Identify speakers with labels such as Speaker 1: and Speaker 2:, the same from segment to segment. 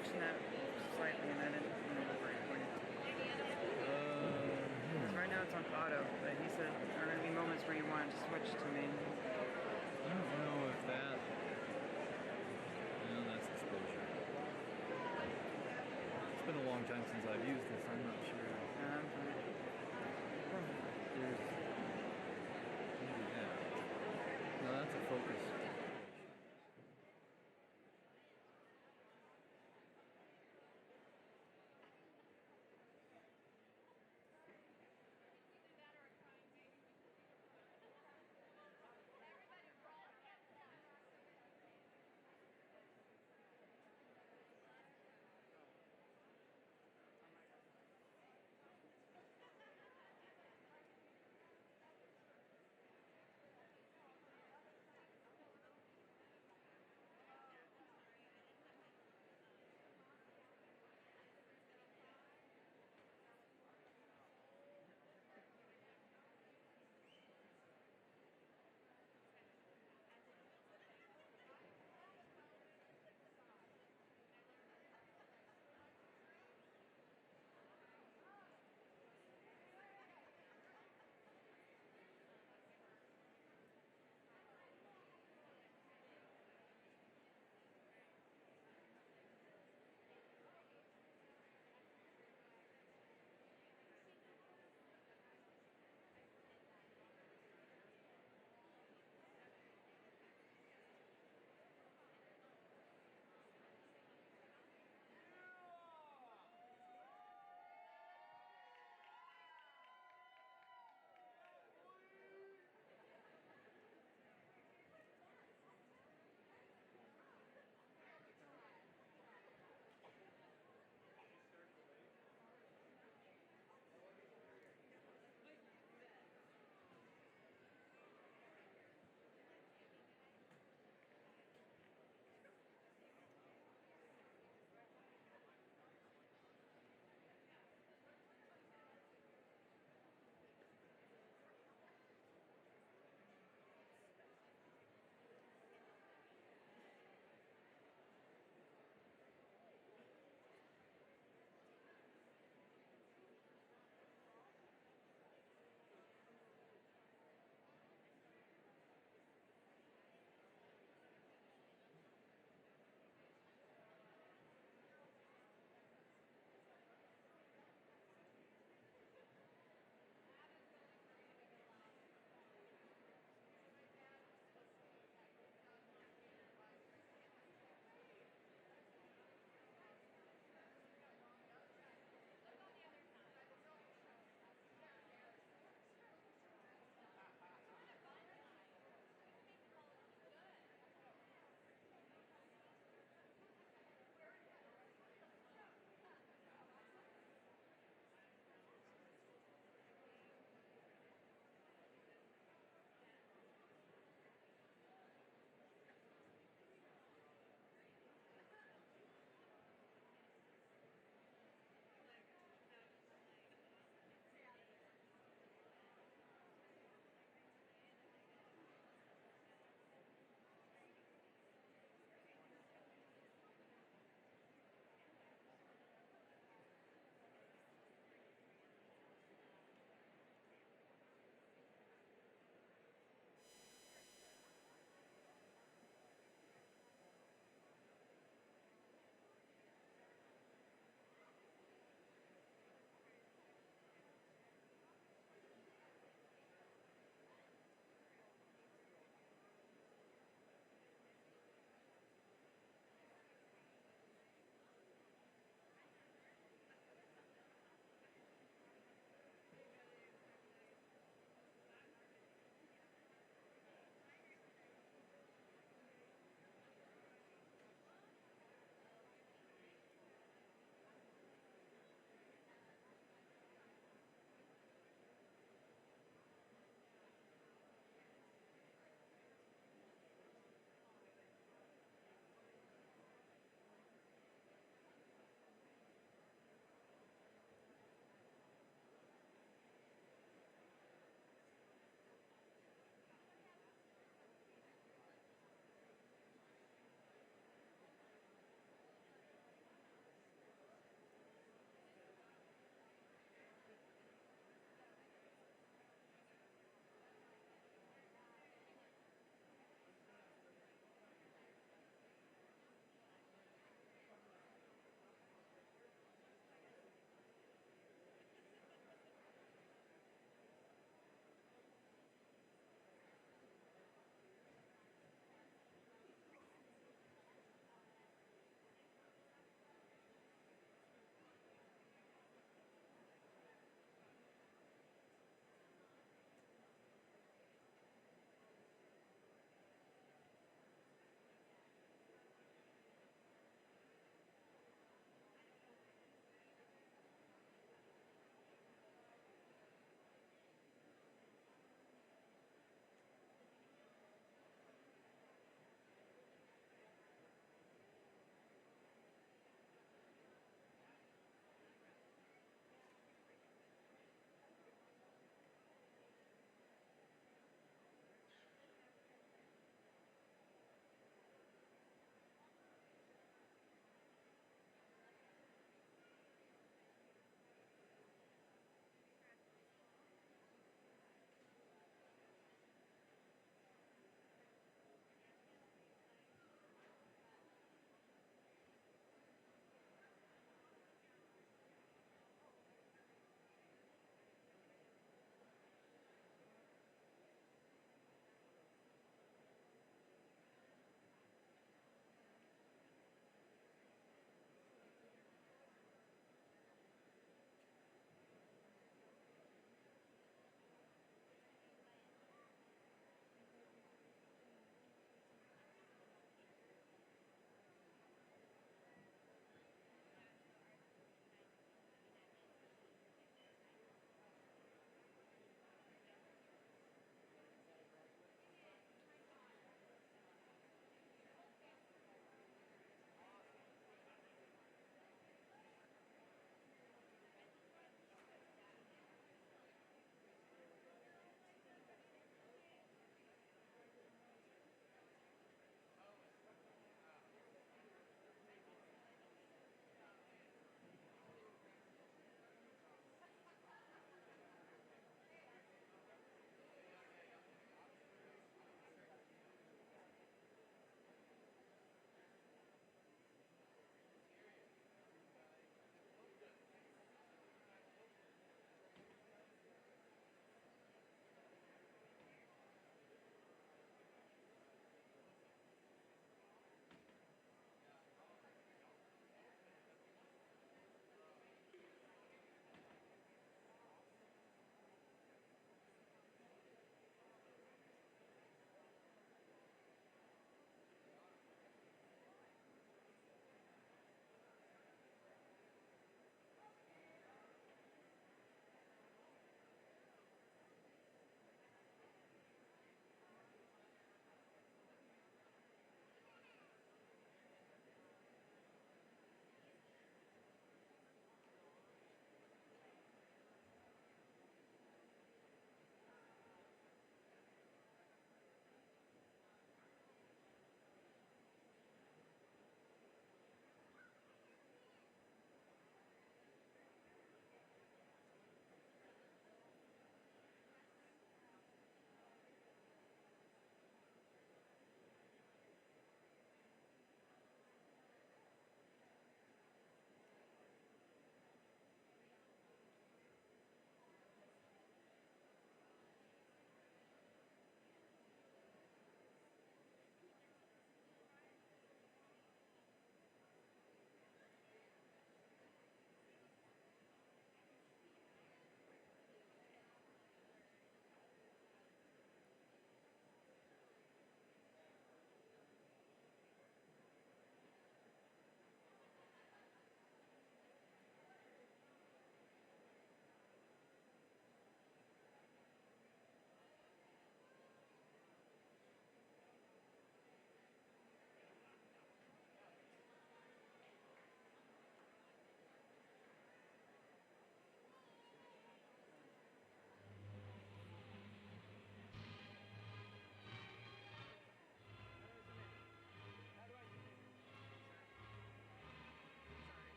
Speaker 1: mention that slightly, and I didn't remember where he pointed to. Because right now it's on auto, but he said there are going to be moments where you want to switch to main.
Speaker 2: I don't know if that... No, that's exposure. It's been a long time since I've used this, I'm not sure. There's... Maybe that. No, that's a focus.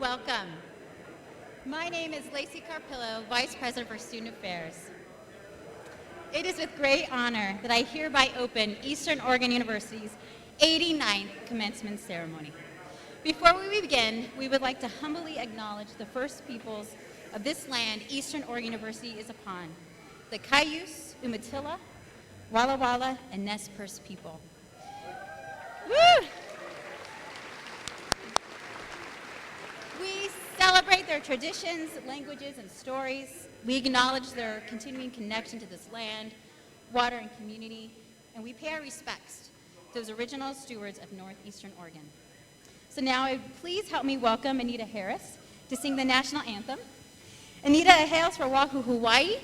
Speaker 3: Welcome. My name is Lacey Carpillo, Vice President for Student Affairs. It is with great honor that I hereby open Eastern Oregon University's 89th Commencement Ceremony. Before we begin, we would like to humbly acknowledge the first peoples of this land Eastern Oregon University is upon, the Cayuse, Umatilla, Walla Walla, and Nez Perce people. Woo! We celebrate their traditions, languages, and stories. We acknowledge their continuing connection to this land, water, and community. and we pay our respects to those original stewards of Northeastern Oregon. So now, please help me welcome Anita Harris to sing the national anthem. Anita hails from Oahu, Hawaii,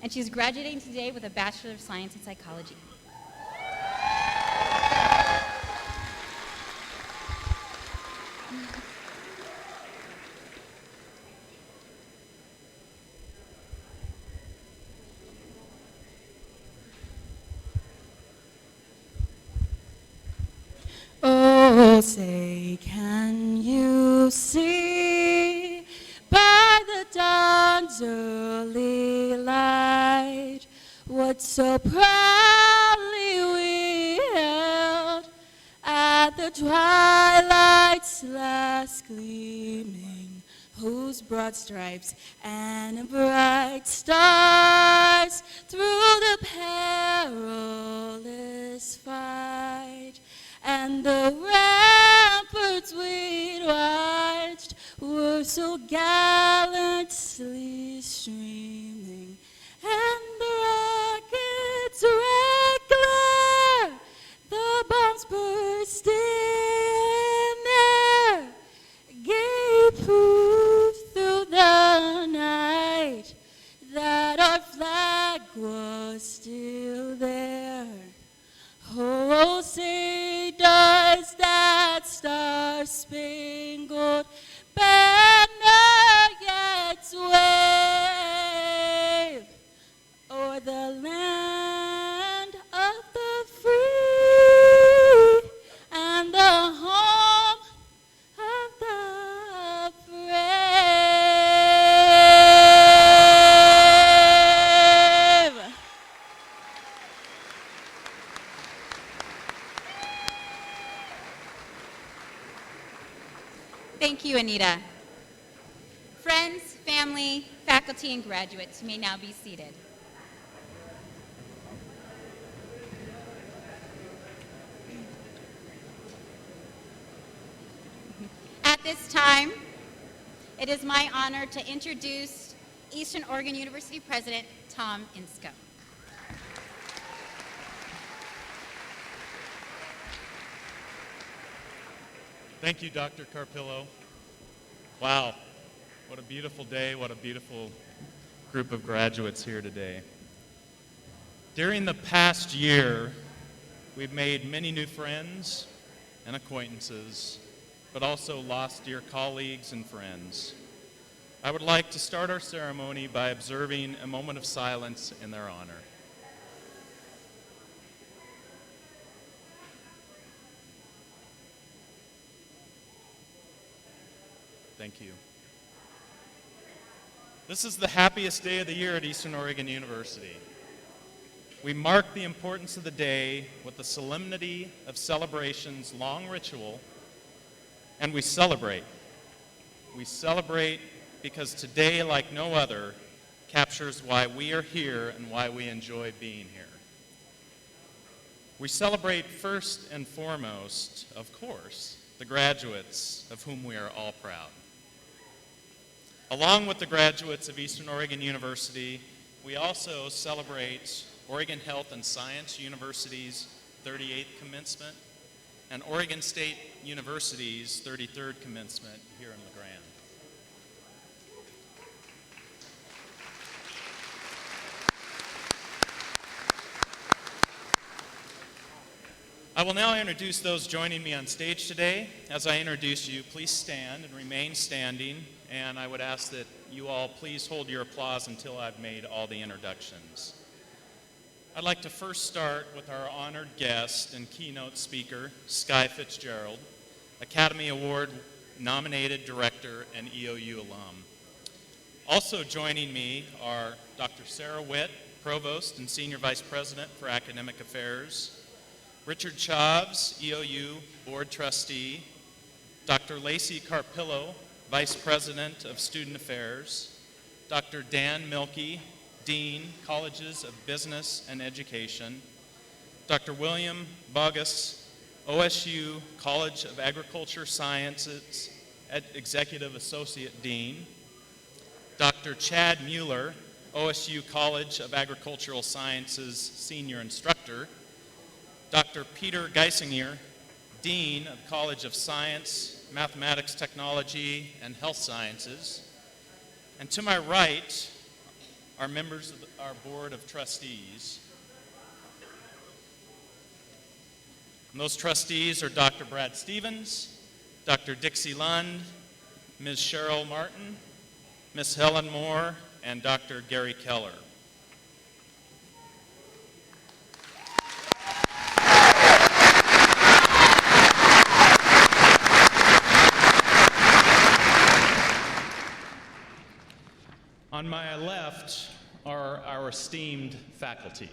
Speaker 3: and she's graduating today with a Bachelor of Science in Psychology.
Speaker 4: Oh, say, can you see by the dawn's early light what so proudly we held at the twilight's last gleaming, whose broad stripes and bright stars through the perilous fight and the ramparts we'd watched were so gallantly streaming, and the rockets' red glare, the bombs bursting in there, gave proof through the night that our flag was still there. Oh, say does that star-spangled banner yet wave o'er the land of the free and the home of the brave?
Speaker 3: Thank you, Anita. Friends, family, faculty, and graduates, you may now be seated. At this time, it is my honor to introduce Eastern Oregon University President Tom Insko.
Speaker 5: Thank you, Dr. Carpillo. Wow, what a beautiful day, what a beautiful group of graduates here today. During the past year, we've made many new friends and acquaintances, but also lost dear colleagues and friends. I would like to start our ceremony by observing a moment of silence in their honor. Thank you. This is the happiest day of the year at Eastern Oregon University. We mark the importance of the day with the solemnity of celebration's long ritual, and we celebrate. We celebrate because today, like no other, captures why we are here and why we enjoy being here. We celebrate first and foremost, of course, the graduates of whom we are all proud. Along with the graduates of Eastern Oregon University, we also celebrate Oregon Health and Science University's 38th commencement and Oregon State University's 33rd commencement here in La Grande. I will now introduce those joining me on stage today. As I introduce you, please stand and remain standing, and I would ask that you all please hold your applause until I've made all the introductions. I'd like to first start with our honored guest and keynote speaker, Skye Fitzgerald, Academy Award nominated director and EOU alum. Also joining me are Dr. Sarah Witt, Provost and Senior Vice President for Academic Affairs, Richard Chavs, EOU Board Trustee, Dr. Lacey Carpillo, Vice President of Student Affairs, Dr. Dan Milkey, Dean, Colleges of Business and Education, Dr. William Bogus, OSU College of Agriculture Sciences, Executive Associate Dean, Dr. Chad Mueller, OSU College of Agricultural Sciences Senior Instructor, Dr. Peter Geisinger, Dean of the College of Science, Mathematics, Technology, and Health Sciences. And to my right are members of our Board of Trustees. And those trustees are Dr. Brad Stevens, Dr. Dixie Lund, Ms. Cheryl Martin, Ms. Helen Moore, and Dr. Gary Keller. On my left are our esteemed faculty.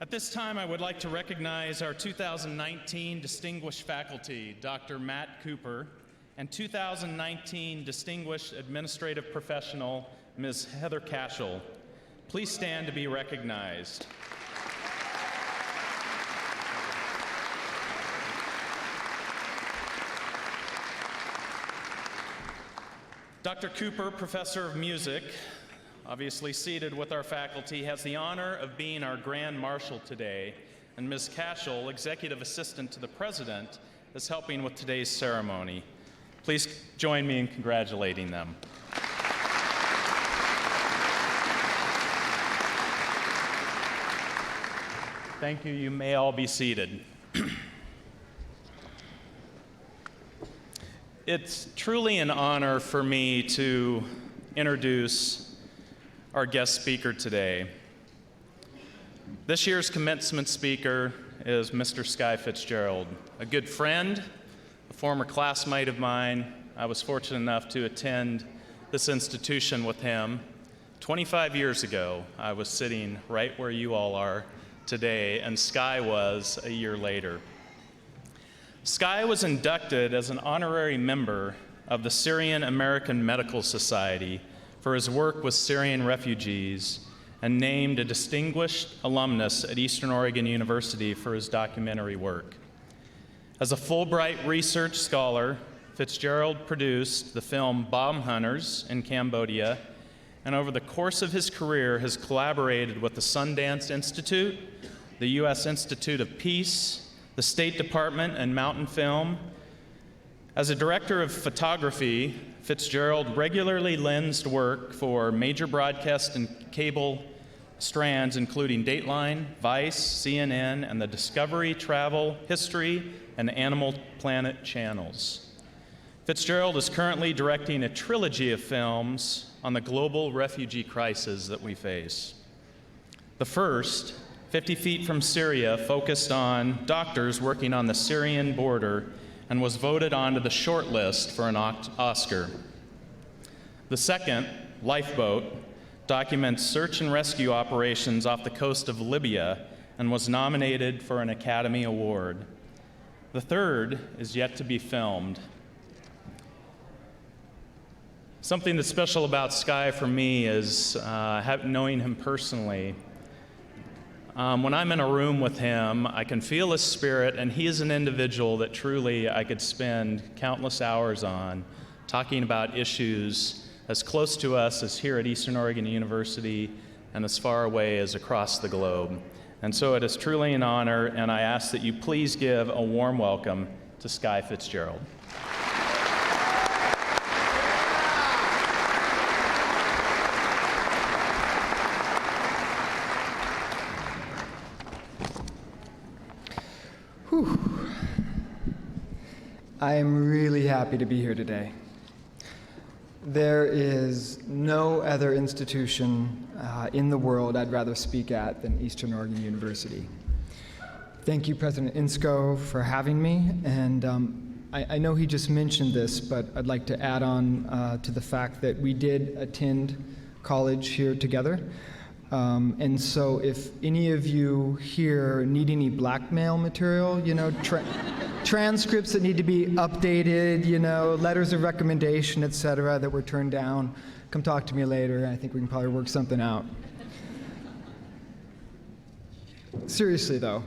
Speaker 5: At this time, I would like to recognize our 2019 Distinguished Faculty, Dr. Matt Cooper, and 2019 Distinguished Administrative Professional, Ms. Heather Cashel. Please stand to be recognized. Dr. Cooper, Professor of Music, obviously seated with our faculty, has the honor of being our Grand Marshal today, and Ms. Cashel, Executive Assistant to the President, is helping with today's ceremony. Please join me in congratulating them. Thank you. You may all be seated. It's truly an honor for me to introduce our guest speaker today. This year's commencement speaker is Mr. Sky Fitzgerald, a good friend, a former classmate of mine. I was fortunate enough to attend this institution with him. 25 years ago, I was sitting right where you all are today, and Sky was a year later. Sky was inducted as an honorary member of the Syrian American Medical Society for his work with Syrian refugees and named a distinguished alumnus at Eastern Oregon University for his documentary work. As a Fulbright research scholar, Fitzgerald produced the film Bomb Hunters in Cambodia, and over the course of his career has collaborated with the Sundance Institute, the U.S. Institute of Peace, the State Department, and Mountain Film. As a director of photography, Fitzgerald regularly lensed work for major broadcast and cable strands, including Dateline, Vice, CNN, and the Discovery, Travel, History, and Animal Planet channels. Fitzgerald is currently directing a trilogy of films on the global refugee crisis that we face. The first, 50 Feet from Syria, focused on doctors working on the Syrian border and was voted onto the short list for an Oscar. The second, Lifeboat, documents search and rescue operations off the coast of Libya and was nominated for an Academy Award. The third is yet to be filmed. Something that's special about Sky for me is knowing him personally. When I'm in a room with him, I can feel his spirit, and he is an individual that truly I could spend countless hours on, talking about issues as close to us as here at Eastern Oregon University and as far away as across the globe. And so it is truly an honor, and I ask that you please give a warm welcome to Sky Fitzgerald.
Speaker 6: I am really happy to be here today. There is no other institution in the world I'd rather speak at than Eastern Oregon University. Thank you, President Insco, for having me. And I know he just mentioned this, but I'd like to add on to the fact that we did attend college here together. And so if any of you here need any blackmail material, transcripts that need to be updated, letters of recommendation, etc., that were turned down, come talk to me later. I think we can probably work something out. Seriously, though,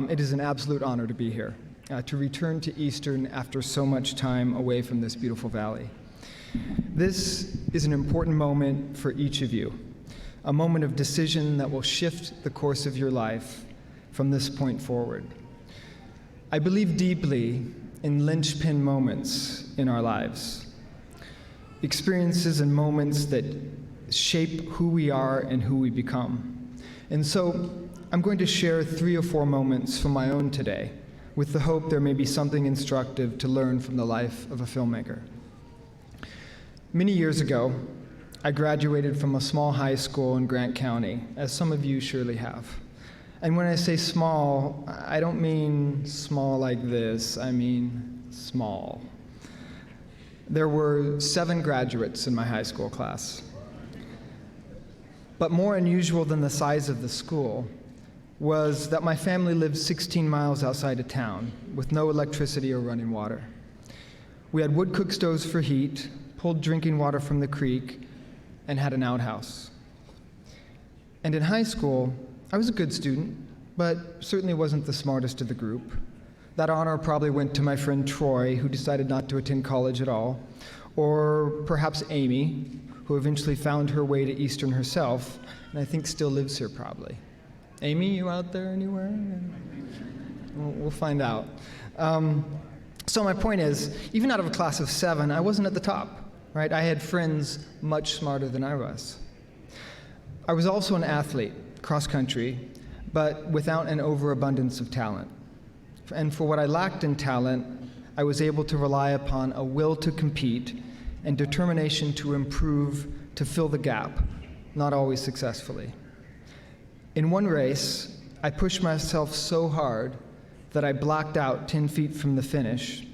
Speaker 6: it is an absolute honor to be here. to return to Eastern after so much time away from this beautiful valley. This is an important moment for each of you, a moment of decision that will shift the course of your life from this point forward. I believe deeply in linchpin moments in our lives, experiences and moments that shape who we are and who we become. And so I'm going to share 3 or 4 moments from my own today, with the hope there may be something instructive to learn from the life of a filmmaker. Many years ago, I graduated from a small high school in Grant County, as some of you surely have. And when I say small, I don't mean small like this, I mean small. There were 7 graduates in my high school class. But more unusual than the size of the school was that my family lived 16 miles outside of town with no electricity or running water. We had wood cook stoves for heat, pulled drinking water from the creek, and had an outhouse. And in high school, I was a good student, but certainly wasn't the smartest of the group. That honor probably went to my friend Troy, who decided not to attend college at all, or perhaps Amy, who eventually found her way to Eastern herself, and I think still lives here probably. Amy, you out there anywhere? We'll find out. So my point is, even out of a class of 7, I wasn't at the top, right? I had friends much smarter than I was. I was also an athlete, cross country, but without an overabundance of talent. And for what I lacked in talent, I was able to rely upon a will to compete and determination to improve, to fill the gap, not always successfully. In one race, I pushed myself so hard that I blacked out 10 feet from the finish,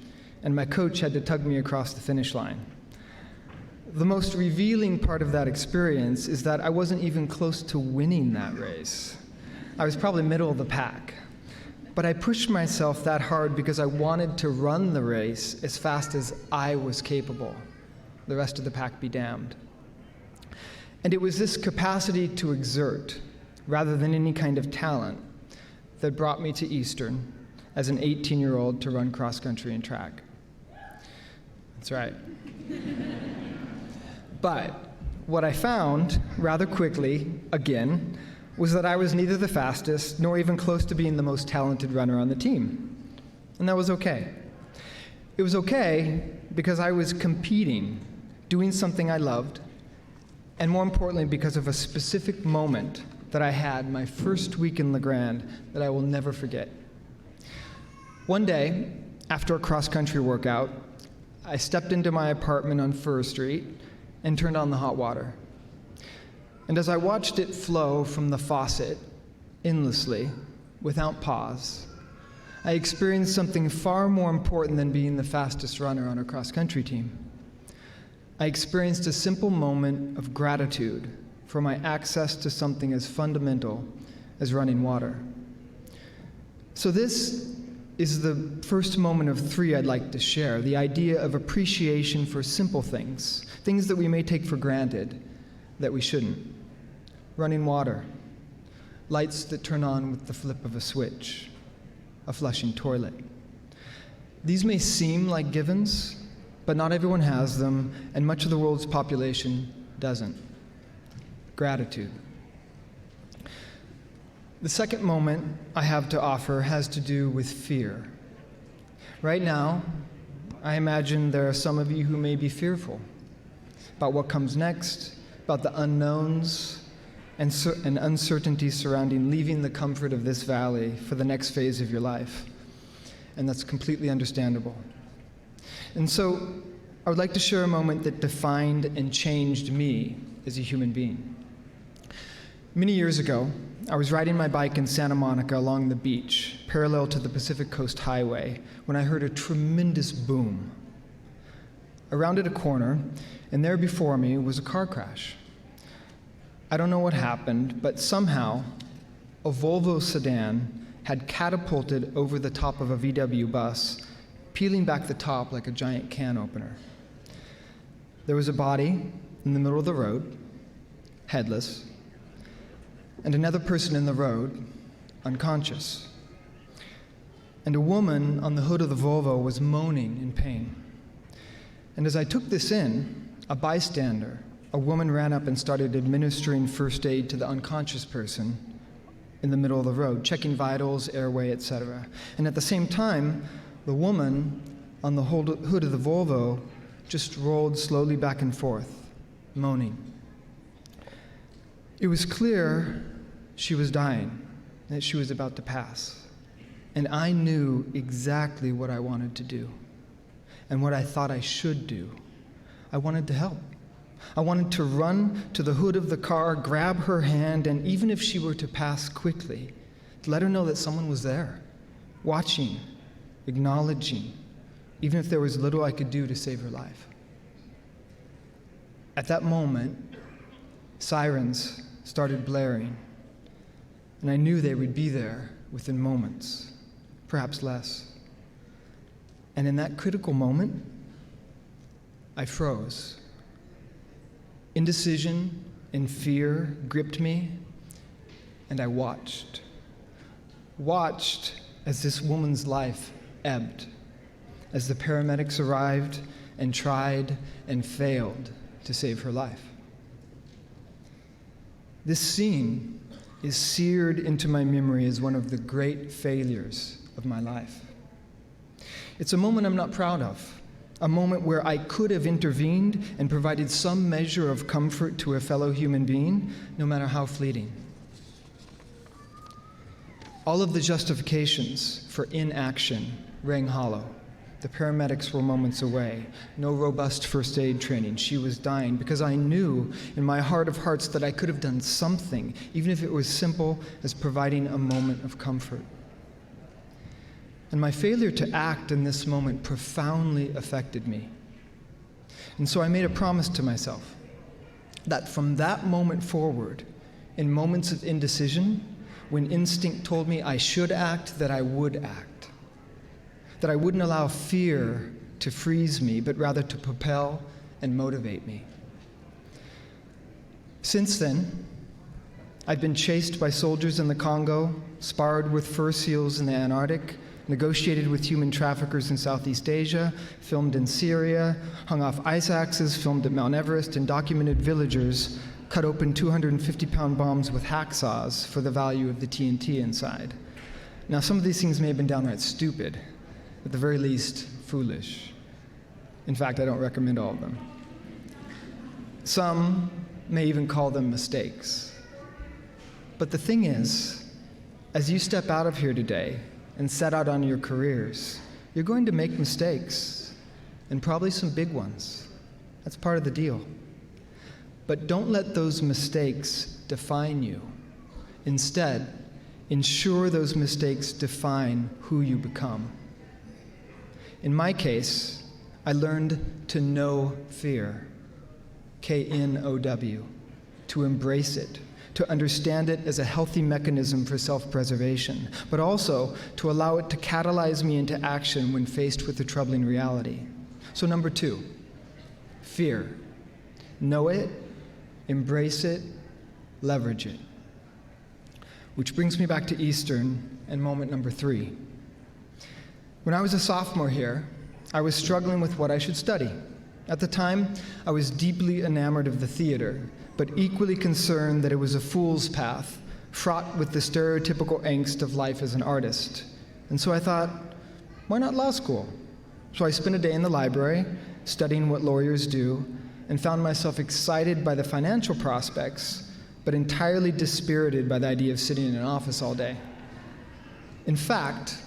Speaker 6: and my coach had to tug me across the finish line. The most revealing part of that experience is that I wasn't even close to winning that race. I was probably middle of the pack. But I pushed myself that hard because I wanted to run the race as fast as I was capable. The rest of the pack be damned. And it was this capacity to exert, rather than any kind of talent, that brought me to Eastern as an 18-year-old to run cross country and track. That's right. But what I found rather quickly, again, was that I was neither the fastest nor even close to being the most talented runner on the team. And that was okay. It was okay because I was competing, doing something I loved, and more importantly, because of a specific moment that I had my first week in LeGrand that I will never forget. One day, after a cross-country workout, I stepped into my apartment on Fur Street and turned on the hot water. And as I watched it flow from the faucet endlessly, without pause, I experienced something far more important than being the fastest runner on a cross-country team. I experienced a simple moment of gratitude for my access to something as fundamental as running water. So this is the first moment of 3 I'd like to share, the idea of appreciation for simple things, things that we may take for granted that we shouldn't. Running water, lights that turn on with the flip of a switch, a flushing toilet. These may seem like givens, but not everyone has them, and much of the world's population doesn't. Gratitude. The second moment I have to offer has to do with fear. Right now, I imagine there are some of you who may be fearful about what comes next, about the unknowns and uncertainties surrounding leaving the comfort of this valley for the next phase of your life. And that's completely understandable. And so I would like to share a moment that defined and changed me as a human being. Many years ago, I was riding my bike in Santa Monica along the beach, parallel to the Pacific Coast Highway, when I heard a tremendous boom. I rounded a corner, and there before me was a car crash. I don't know what happened, but somehow a Volvo sedan had catapulted over the top of a VW bus, peeling back the top like a giant can opener. There was a body in the middle of the road, headless, and another person in the road, unconscious. and a woman on the hood of the Volvo was moaning in pain. And as I took this in, a bystander, a woman, ran up and started administering first aid to the unconscious person in the middle of the road, checking vitals, airway, etc. And at the same time, the woman on the hood of the Volvo just rolled slowly back and forth, moaning. It was clear she was dying, that she was about to pass. And I knew exactly what I wanted to do and what I thought I should do. I wanted to help. I wanted to run to the hood of the car, grab her hand, and even if she were to pass quickly, to let her know that someone was there, watching, acknowledging, even if there was little I could do to save her life. At that moment, sirens started blaring, and I knew they would be there within moments, perhaps less. And in that critical moment, I froze. Indecision and fear gripped me, and I watched as this woman's life ebbed, as the paramedics arrived and tried and failed to save her life. This scene is seared into my memory as one of the great failures of my life. It's a moment I'm not proud of, a moment where I could have intervened and provided some measure of comfort to a fellow human being, no matter how fleeting. All of the justifications for inaction rang hollow. The paramedics were moments away. No robust first aid training. She was dying because I knew in my heart of hearts that I could have done something, even if it was simple as providing a moment of comfort. And my failure to act in this moment profoundly affected me. And so I made a promise to myself that from that moment forward, in moments of indecision, when instinct told me I should act, that I would act. That I wouldn't allow fear to freeze me, but rather to propel and motivate me. Since then, I've been chased by soldiers in the Congo, sparred with fur seals in the Antarctic, negotiated with human traffickers in Southeast Asia, filmed in Syria, hung off ice axes, filmed at Mount Everest, and documented villagers cut open 250-pound bombs with hacksaws for the value of the TNT inside. Now, some of these things may have been downright stupid, at the very least, foolish. In fact, I don't recommend all of them. Some may even call them mistakes. But the thing is, as you step out of here today and set out on your careers, you're going to make mistakes, and probably some big ones. That's part of the deal. But don't let those mistakes define you. Instead, ensure those mistakes define who you become. In my case, I learned to know fear, K-N-O-W, to embrace it, to understand it as a healthy mechanism for self-preservation, but also to allow it to catalyze me into action when faced with a troubling reality. So number 2, fear. Know it, embrace it, leverage it. Which brings me back to Eastern and moment number 3. When I was a sophomore here, I was struggling with what I should study. At the time, I was deeply enamored of the theater, but equally concerned that it was a fool's path, fraught with the stereotypical angst of life as an artist. And so I thought, why not law school? So I spent a day in the library, studying what lawyers do, and found myself excited by the financial prospects, but entirely dispirited by the idea of sitting in an office all day. In fact,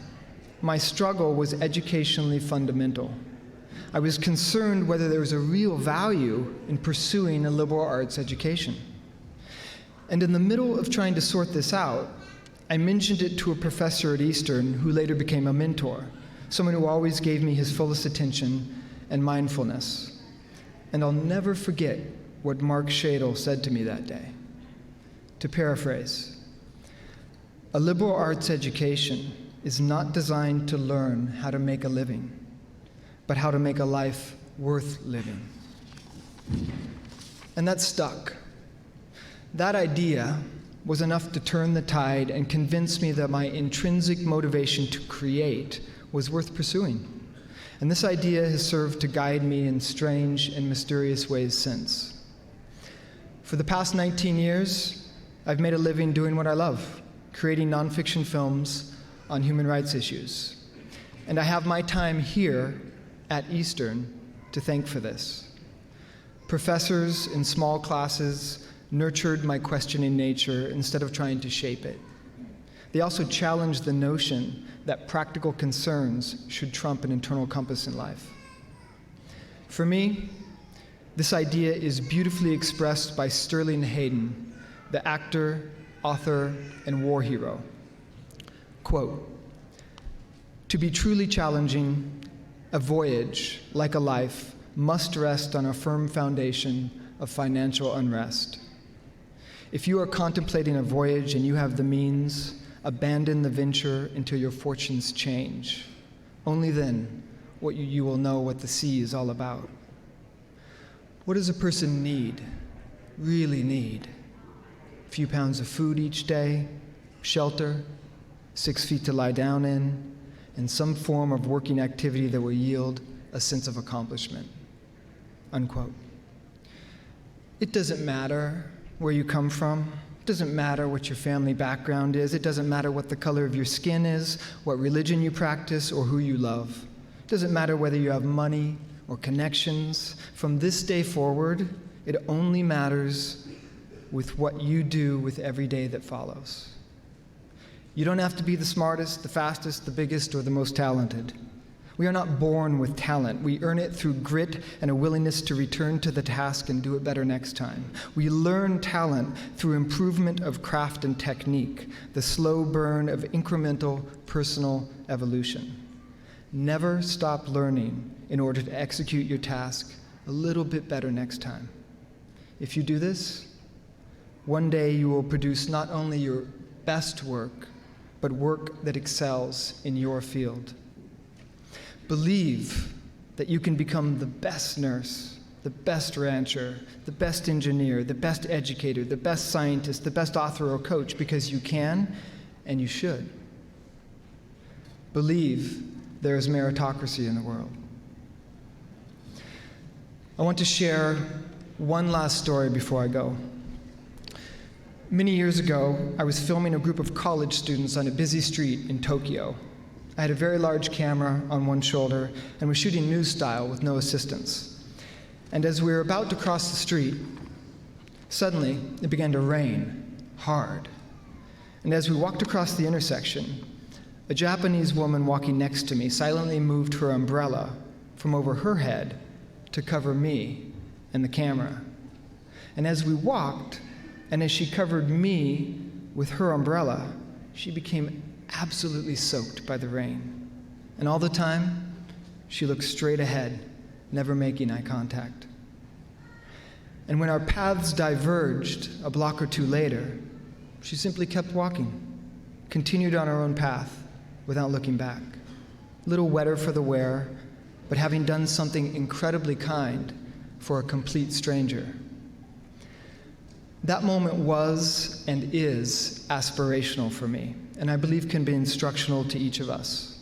Speaker 6: my struggle was educationally fundamental. I was concerned whether there was a real value in pursuing a liberal arts education. And in the middle of trying to sort this out, I mentioned it to a professor at Eastern who later became a mentor, someone who always gave me his fullest attention and mindfulness. And I'll never forget what Mark Shadle said to me that day. To paraphrase, a liberal arts education is not designed to learn how to make a living, but how to make a life worth living. And that stuck. That idea, was enough to turn the tide and convince me that my intrinsic motivation to create was worth pursuing. And this idea has served to guide me in strange and mysterious ways since. For the past 19 years, I've made a living doing what I love, creating nonfiction films on human rights issues. And I have my time here at Eastern to thank for this. Professors in small classes nurtured my questioning nature instead of trying to shape it. They also challenged the notion that practical concerns should trump an internal compass in life. For me, this idea is beautifully expressed by Sterling Hayden, the actor, author, and war hero. Quote, "To be truly challenging, a voyage, like a life, must rest on a firm foundation of financial unrest. If you are contemplating a voyage and you have the means, abandon the venture until your fortunes change. Only then you will know what the sea is all about." What does a person need, really need? A few pounds of food each day, shelter, 6 feet to lie down in, and some form of working activity that will yield a sense of accomplishment. Unquote. It doesn't matter where you come from. It doesn't matter what your family background is. It doesn't matter what the color of your skin is, what religion you practice, or who you love. It doesn't matter whether you have money or connections. From this day forward, it only matters with what you do with every day that follows. You don't have to be the smartest, the fastest, the biggest, or the most talented. We are not born with talent. We earn it through grit and a willingness to return to the task and do it better next time. We learn talent through improvement of craft and technique, the slow burn of incremental personal evolution. Never stop learning in order to execute your task a little bit better next time. If you do this, one day you will produce not only your best work, but work that excels in your field. Believe that you can become the best nurse, the best rancher, the best engineer, the best educator, the best scientist, the best author or coach, because you can and you should. Believe there is meritocracy in the world. I want to share one last story before I go. Many years ago, I was filming a group of college students on a busy street in Tokyo. I had a very large camera on one shoulder and was shooting news style with no assistance. And as we were about to cross the street, suddenly it began to rain hard. And as we walked across the intersection, a Japanese woman walking next to me silently moved her umbrella from over her head to cover me and the camera. And as we walked, and as she covered me with her umbrella, she became absolutely soaked by the rain. And all the time, she looked straight ahead, never making eye contact. And when our paths diverged a block or two later, she simply kept walking, continued on her own path without looking back. A little wetter for the wear, but having done something incredibly kind for a complete stranger. That moment was and is aspirational for me, and I believe can be instructional to each of us.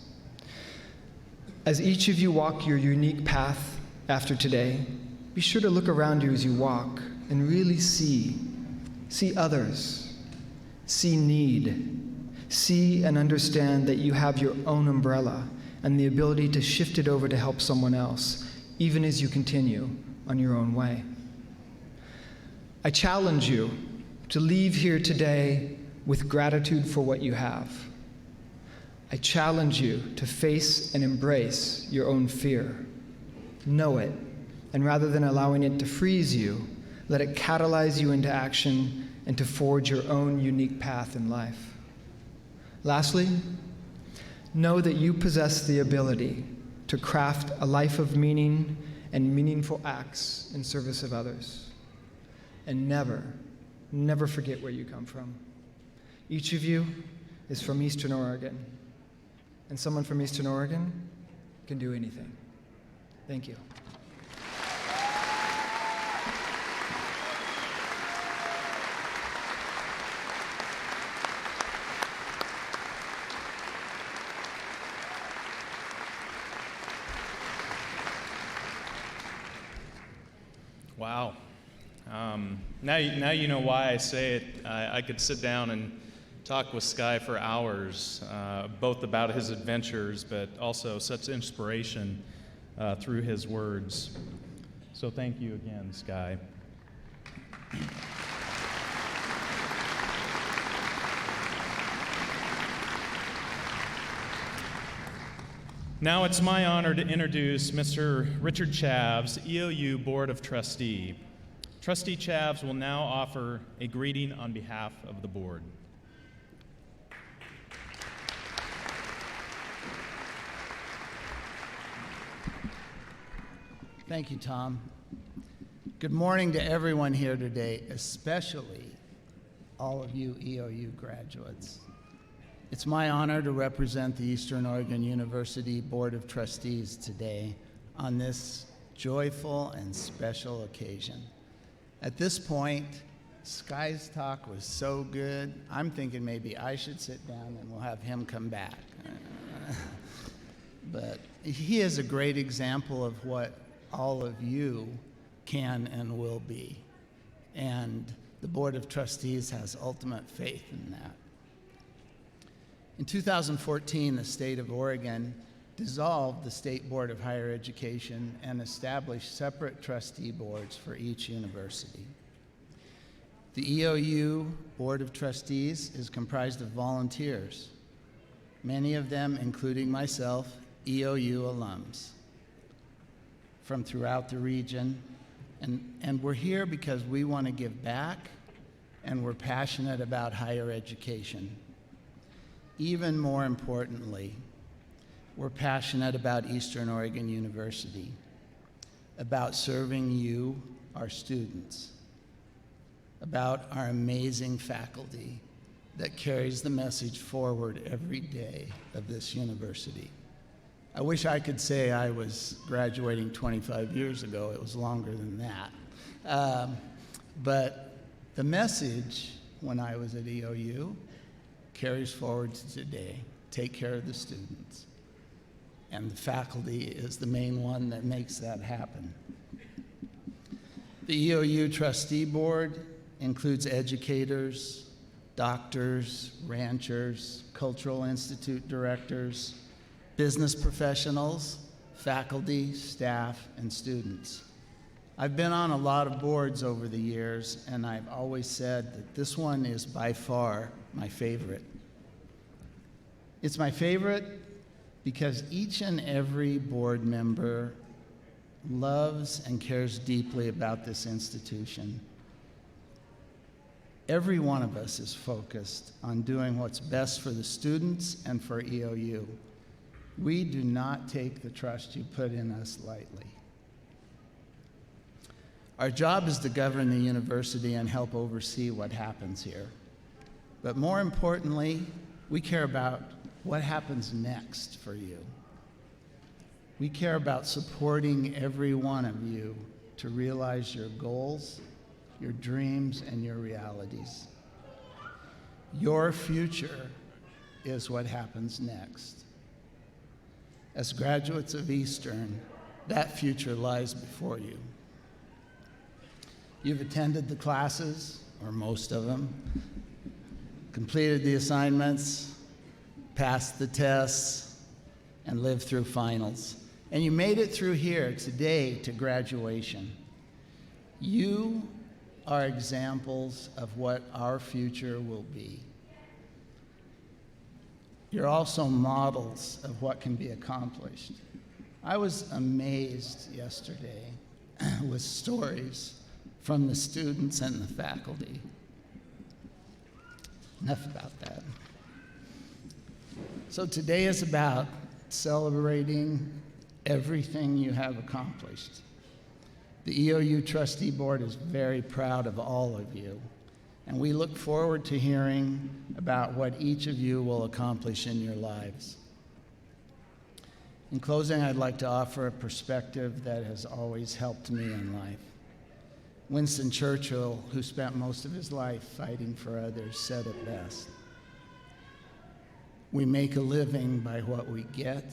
Speaker 6: As each of you walk your unique path after today, be sure to look around you as you walk and really see others, see need, see and understand that you have your own umbrella and the ability to shift it over to help someone else, even as you continue on your own way. I challenge you to leave here today with gratitude for what you have. I challenge you to face and embrace your own fear. Know it, and rather than allowing it to freeze you, let it catalyze you into action and to forge your own unique path in life. Lastly, know that you possess the ability to craft a life of meaning and meaningful acts in service of others. And never forget where you come from. Each of you is from Eastern Oregon, and someone from Eastern Oregon can do anything. Thank you.
Speaker 5: Wow. Now you know why I say it. I could sit down and talk with Sky for hours, both about his adventures, but also such inspiration through his words. So thank you again, Sky. Now it's my honor to introduce Mr. Richard Chavs, EOU Board of Trustee. Trustee Chavs will now offer a greeting on behalf of the board.
Speaker 7: Thank you, Tom. Good morning to everyone here today, especially all of you EOU graduates. It's my honor to represent the Eastern Oregon University Board of Trustees today on this joyful and special occasion. At this point, Sky's talk was so good, I'm thinking maybe I should sit down and we'll have him come back. But he is a great example of what all of you can and will be. And the Board of Trustees has ultimate faith in that. In 2014, the state of Oregon dissolved the State Board of Higher Education and established separate trustee boards for each university. The EOU Board of Trustees is comprised of volunteers, many of them, including myself, EOU alums from throughout the region. And we're here because we want to give back, and we're passionate about higher education. Even more importantly, we're passionate about Eastern Oregon University, about serving you, our students, about our amazing faculty that carries the message forward every day of this university. I wish I could say I was graduating 25 years ago. It was longer than that. But the message when I was at EOU carries forward to today. Take care of the students. And the faculty is the main one that makes that happen. The EOU Trustee Board includes educators, doctors, ranchers, cultural institute directors, business professionals, faculty, staff, and students. I've been on a lot of boards over the years, and I've always said that this one is by far my favorite. It's my favorite because each and every board member loves and cares deeply about this institution. Every one of us is focused on doing what's best for the students and for EOU. We do not take the trust you put in us lightly. Our job is to govern the university and help oversee what happens here. But more importantly, we care about what happens next for you. We care about supporting every one of you to realize your goals, your dreams, and your realities. Your future is what happens next. As graduates of Eastern, that future lies before you. You've attended the classes, or most of them, completed the assignments, passed the tests, and lived through finals. And you made it through here today to graduation. You are examples of what our future will be. You're also models of what can be accomplished. I was amazed yesterday with stories from the students and the faculty. Enough about that. So today is about celebrating everything you have accomplished. The EOU Trustee Board is very proud of all of you, and we look forward to hearing about what each of you will accomplish in your lives. In closing, I'd like to offer a perspective that has always helped me in life. Winston Churchill, who spent most of his life fighting for others, said it best. We make a living by what we get,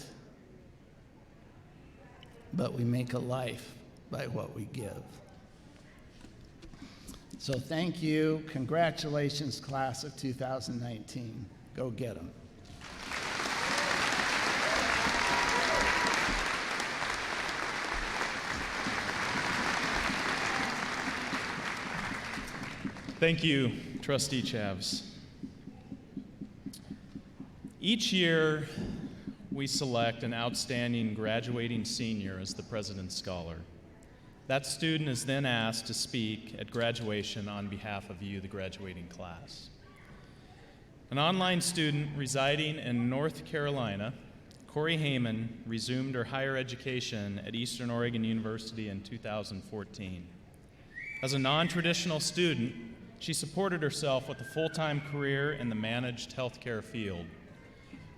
Speaker 7: but we make a life by what we give. So thank you. Congratulations, class of 2019. Go get them.
Speaker 5: Thank you, Trustee Chavs. Each year, we select an outstanding graduating senior as the President's Scholar. That student is then asked to speak at graduation on behalf of you, the graduating class. An online student residing in North Carolina, Corey Heyman, resumed her higher education at Eastern Oregon University in 2014. As a non-traditional student, she supported herself with a full-time career in the managed healthcare field.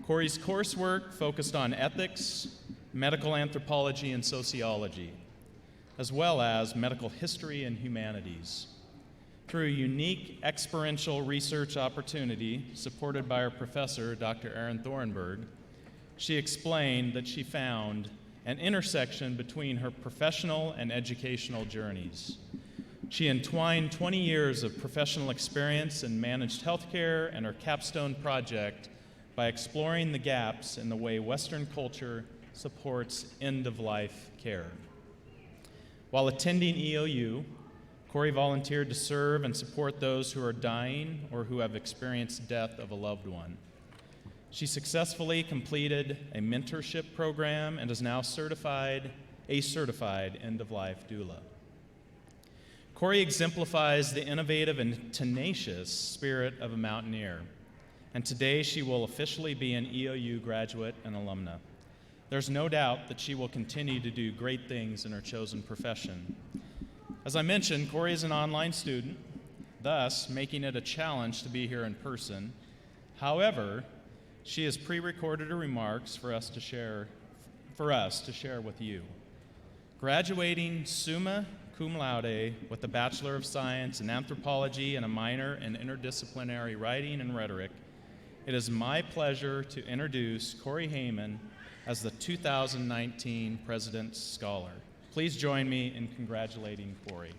Speaker 5: Corey's coursework focused on ethics, medical anthropology, and sociology, as well as medical history and humanities. Through a unique experiential research opportunity supported by her professor, Dr. Aaron Thornburg, she explained that she found an intersection between her professional and educational journeys. She entwined 20 years of professional experience in managed healthcare and her capstone project by exploring the gaps in the way Western culture supports end-of-life care. While attending EOU, Corey volunteered to serve and support those who are dying or who have experienced death of a loved one. She successfully completed a mentorship program and is now a certified end-of-life doula. Corey exemplifies the innovative and tenacious spirit of a mountaineer, and today she will officially be an EOU graduate and alumna. There's no doubt that she will continue to do great things in her chosen profession. As I mentioned, Corey is an online student, thus making it a challenge to be here in person. However, she has pre-recorded her remarks for us to share with you. Graduating summa cum laude with a Bachelor of Science in Anthropology and a minor in interdisciplinary writing and rhetoric, it is my pleasure to introduce Corey Heyman as the 2019 President's Scholar. Please join me in congratulating Corey.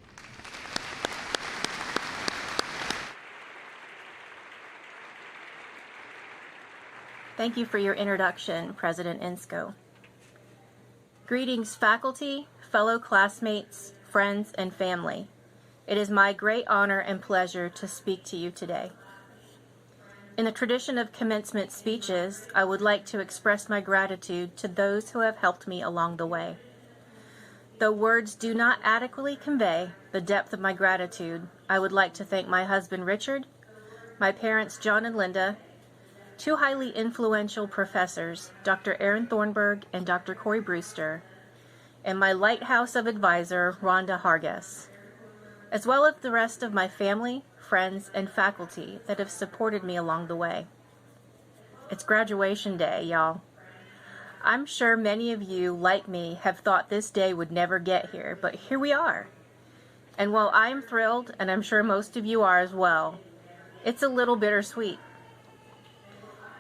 Speaker 8: Thank you for your introduction, President Insco. Greetings, faculty, fellow classmates, friends, and family. It is my great honor and pleasure to speak to you today. In the tradition of commencement speeches, I would like to express my gratitude to those who have helped me along the way. Though words do not adequately convey the depth of my gratitude, I would like to thank my husband Richard, my parents John and Linda, two highly influential professors, Dr. Aaron Thornburg and Dr. Corey Brewster, and my lighthouse of advisor, Rhonda Hargis, as well as the rest of my family, friends, and faculty that have supported me along the way. It's graduation day, y'all. I'm sure many of you, like me, have thought this day would never get here, but here we are. And while I am thrilled, and I'm sure most of you are as well, it's a little bittersweet.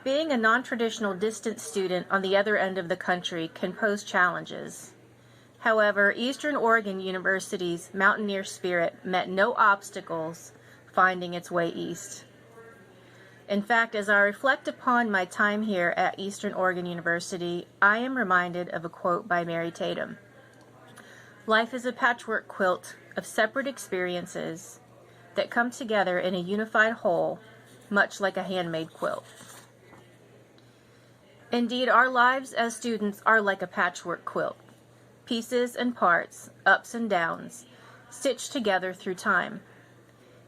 Speaker 8: Being a non-traditional distant student on the other end of the country can pose challenges. However, Eastern Oregon University's mountaineer spirit met no obstacles finding its way east. In fact, as I reflect upon my time here at Eastern Oregon University, I am reminded of a quote by Mary Tatum. Life is a patchwork quilt of separate experiences that come together in a unified whole, much like a handmade quilt. Indeed, our lives as students are like a patchwork quilt. Pieces and parts, ups and downs, stitched together through time.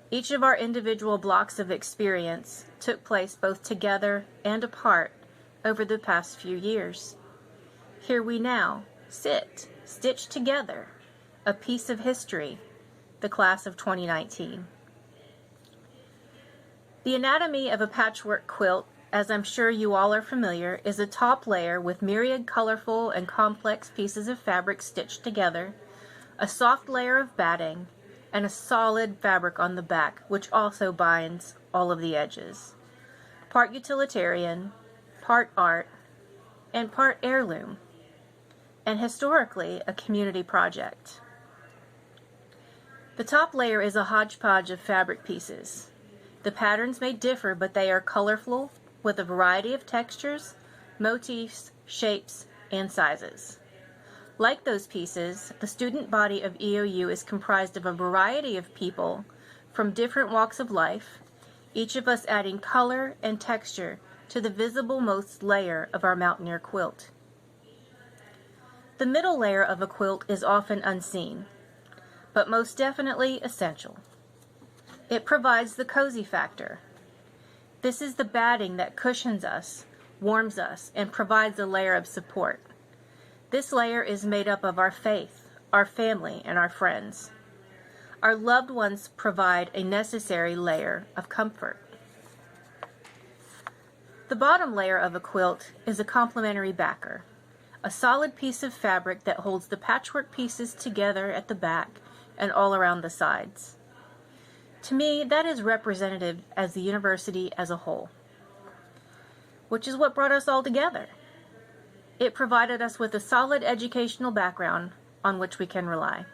Speaker 8: Each of our individual blocks of experience took place both together and apart over the past few years. Here we now sit, stitched together, a piece of history, the class of 2019. The anatomy of a patchwork quilt, as I'm sure you all are familiar, is a top layer with myriad colorful and complex pieces of fabric stitched together, a soft layer of batting, and a solid fabric on the back, which also binds all of the edges. Part utilitarian, part art, and part heirloom, and historically a community project. The top layer is a hodgepodge of fabric pieces. The patterns may differ, but they are colorful with a variety of textures, motifs, shapes, and sizes. Like those pieces, the student body of EOU is comprised of a variety of people from different walks of life, each of us adding color and texture to the visible most layer of our mountaineer quilt. The middle layer of a quilt is often unseen, but most definitely essential. It provides the cozy factor. This is the batting that cushions us, warms us, and provides a layer of support. This layer is made up of our faith, our family, and our friends. Our loved ones provide a necessary layer of comfort. The bottom layer of a quilt is a complementary backer, a solid piece of fabric that holds the patchwork pieces together at the back and all around the sides. To me, that is representative as the university as a whole, which is what brought us all together. It provided us with a solid educational background on which we can rely.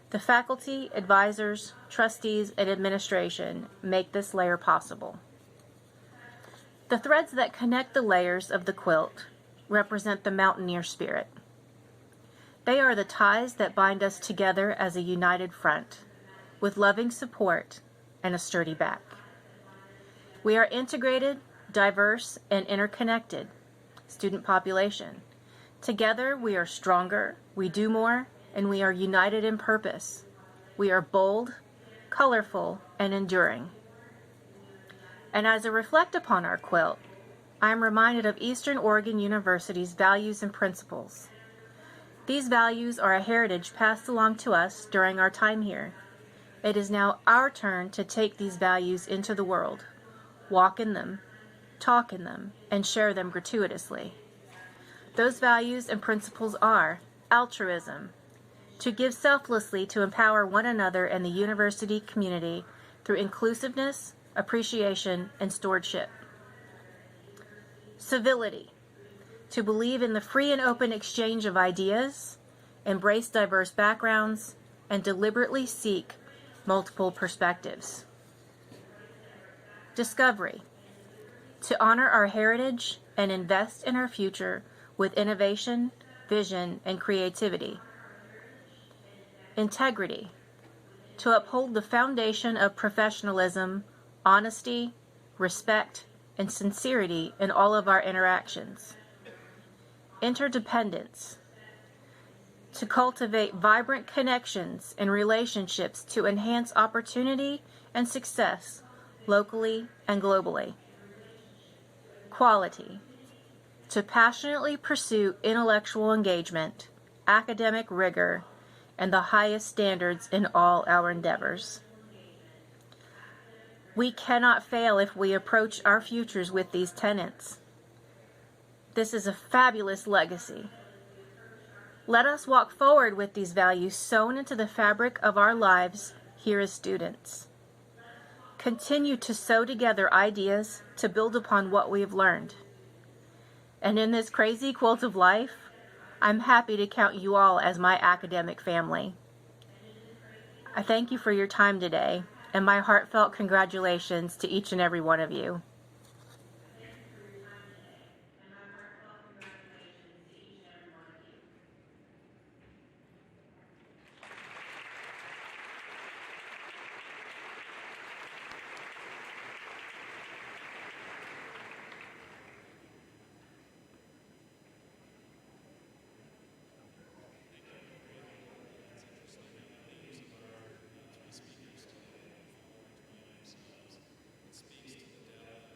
Speaker 8: The faculty, advisors, trustees, and administration make this layer possible. The threads that connect the layers of the quilt represent the mountaineer spirit. They are the ties that bind us together as a united front, with loving support and a sturdy back. We are integrated, diverse, and interconnected student population. Together we are stronger, we do more, and we are united in purpose. We are bold, colorful, and enduring. And as I reflect upon our quilt, I am reminded of Eastern Oregon University's values and principles. These values are a heritage passed along to us during our time here. It is now our turn to take these values into the world, walk in them, talk in them, and share them gratuitously. Those values and principles are altruism, to give selflessly to empower one another and the university community through inclusiveness, appreciation, and stewardship. Civility, to believe in the free and open exchange of ideas, embrace diverse backgrounds, and deliberately seek multiple perspectives. Discovery, to honor our heritage and invest in our future with innovation, vision, and creativity. Integrity, to uphold the foundation of professionalism, honesty, respect, and sincerity in all of our interactions. Interdependence, to cultivate vibrant connections and relationships to enhance opportunity and success locally and globally. Quality, to passionately pursue intellectual engagement, academic rigor, and the highest standards in all our endeavors. We cannot fail if we approach our futures with these tenets. This is a fabulous legacy. Let us walk forward with these values sewn into the fabric of our lives here as students. Continue to sew together ideas to build upon what we have learned. And in this crazy quilt of life, I'm happy to count you all as my academic family. I thank you for your time today, and my heartfelt congratulations to each and every one of you.
Speaker 5: Speaks to the depth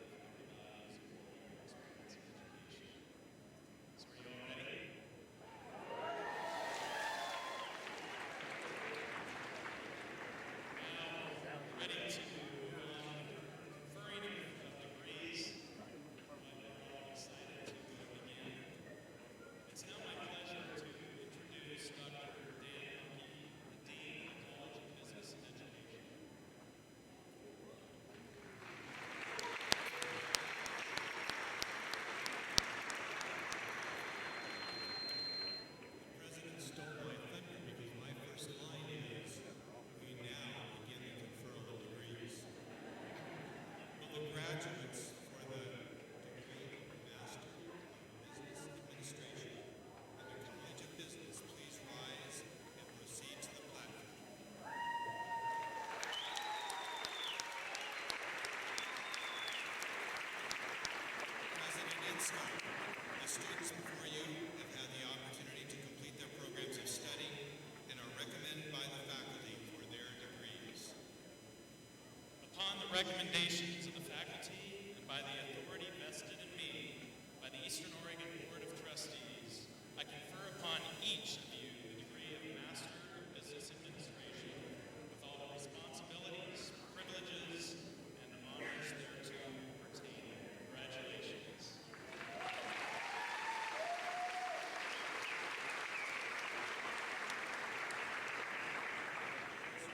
Speaker 5: recommendations of the faculty and by the authority vested in me by the Eastern Oregon Board of Trustees, I confer upon each of you the degree of Master of Business Administration with all the responsibilities, privileges, and honors thereto pertaining. Congratulations.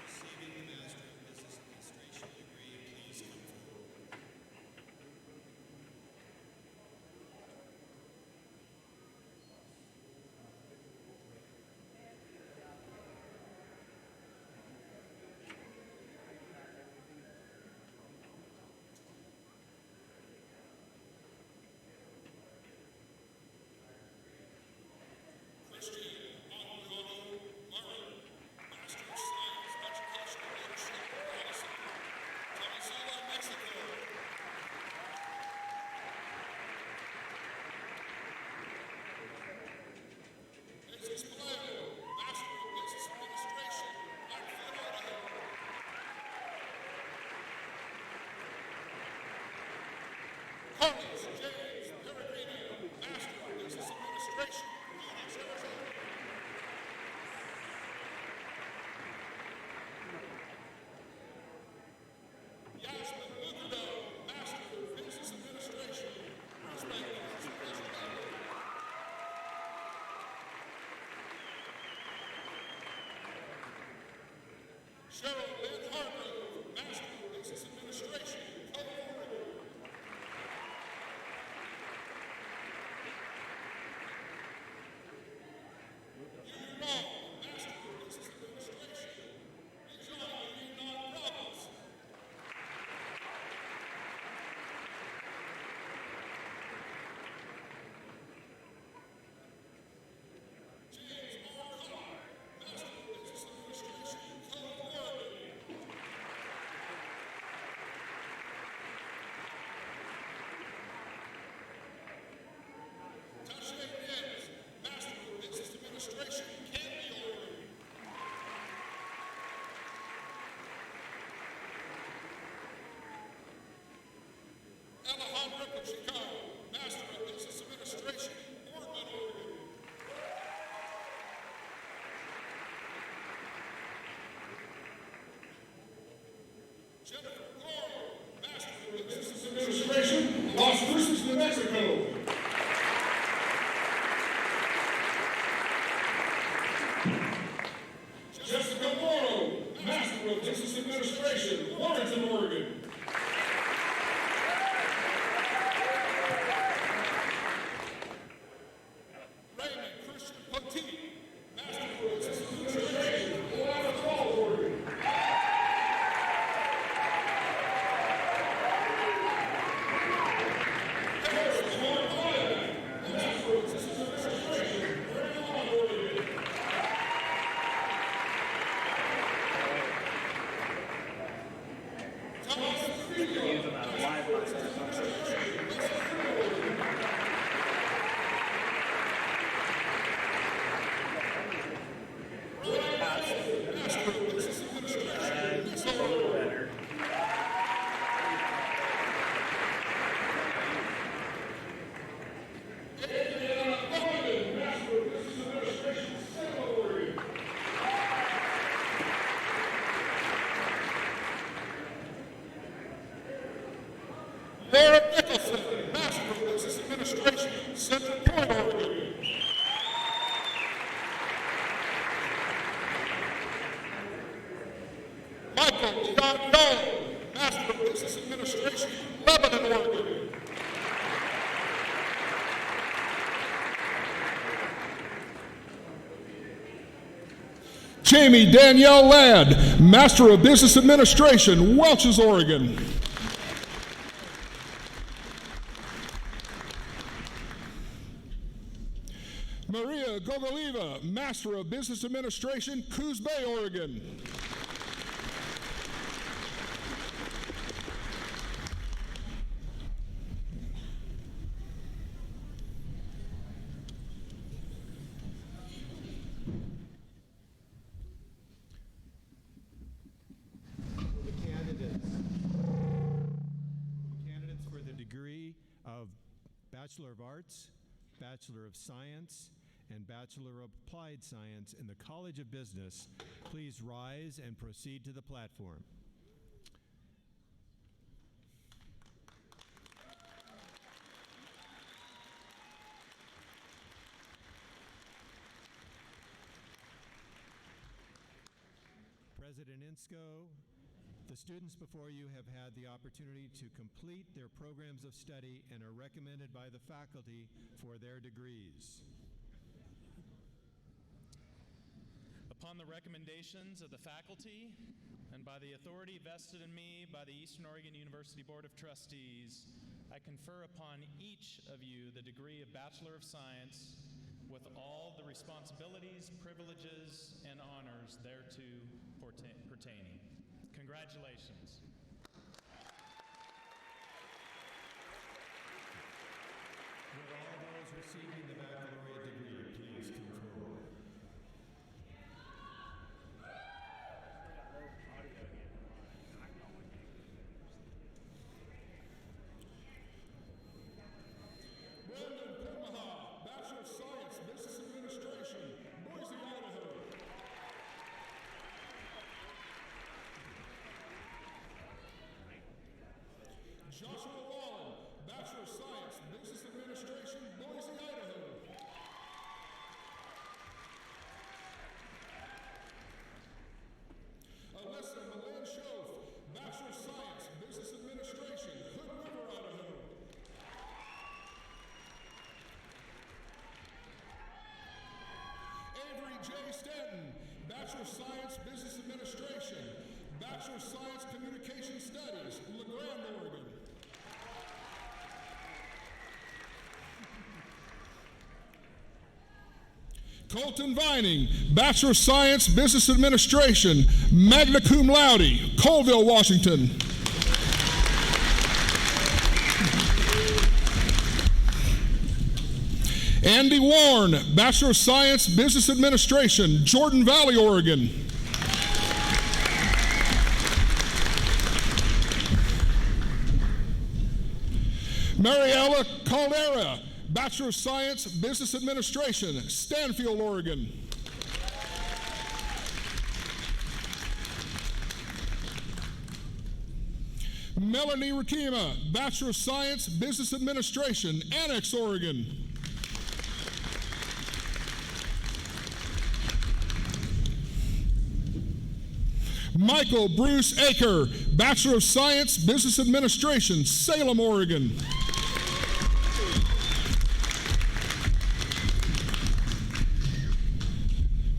Speaker 5: Receiving the Master of Business Administration degree, please come forward. Carlos James Peregrino, Master of Business Administration, Phoenix, Arizona. Yasmin Lucardo, Master of Business Administration, Brisbane, Pennsylvania. Cheryl Lynn Hargrove, Master of Business Administration, California. Chicago, Master of Business Administration, Portland, Oregon. Jennifer Gore, Master of Business Administration, Las Cruces, New Mexico. Jessica Morrow, Master of Business Administration, Warrenton, Oregon. Master of Business Administration, Central Point, Oregon. Michael Leon Young, Master of Business Administration, Lebanon, Oregon. Jamie Danielle Ladd, Master of Business Administration, Welches, Oregon. Maria Gogolieva, Master of Business Administration, Coos Bay, Oregon.
Speaker 9: The candidates. Bachelor of Arts, Bachelor of Science, and Bachelor of Applied Science in the College of Business, please rise and proceed to the platform. President Insco, the students before you have had the opportunity to complete their programs of study and are recommended by the faculty for their degrees.
Speaker 5: Upon the recommendations of the faculty and by the authority vested in me by the Eastern Oregon University Board of Trustees, I confer upon each of you the degree of Bachelor of Science with all the responsibilities, privileges, and honors thereto pertaining. Congratulations.
Speaker 9: Will all those receiving the baccalaureate degree please come forward?
Speaker 10: Brandon Pimaha, Bachelor of Science, Business Administration, Boise, Idaho. Joshua Wallen, Bachelor of Science, Business Administration, Boise, Idaho. Alyssa Malin Schoaf, Bachelor of Science, Business Administration, Hood River, Idaho. Avery J. Stanton, Bachelor of Science, Business Administration, Bachelor of Science, Communication Studies, LeGrand, Oregon. Colton Vining, Bachelor of Science, Business Administration, magna cum laude, Colville, Washington. Andy Warren, Bachelor of Science, Business Administration, Jordan Valley, Oregon. Mariella Caldera, Bachelor of Science, Business Administration, Stanfield, Oregon. Melanie Rakima, Bachelor of Science, Business Administration, Annex, Oregon. Michael Bruce Aker, Bachelor of Science, Business Administration, Salem, Oregon.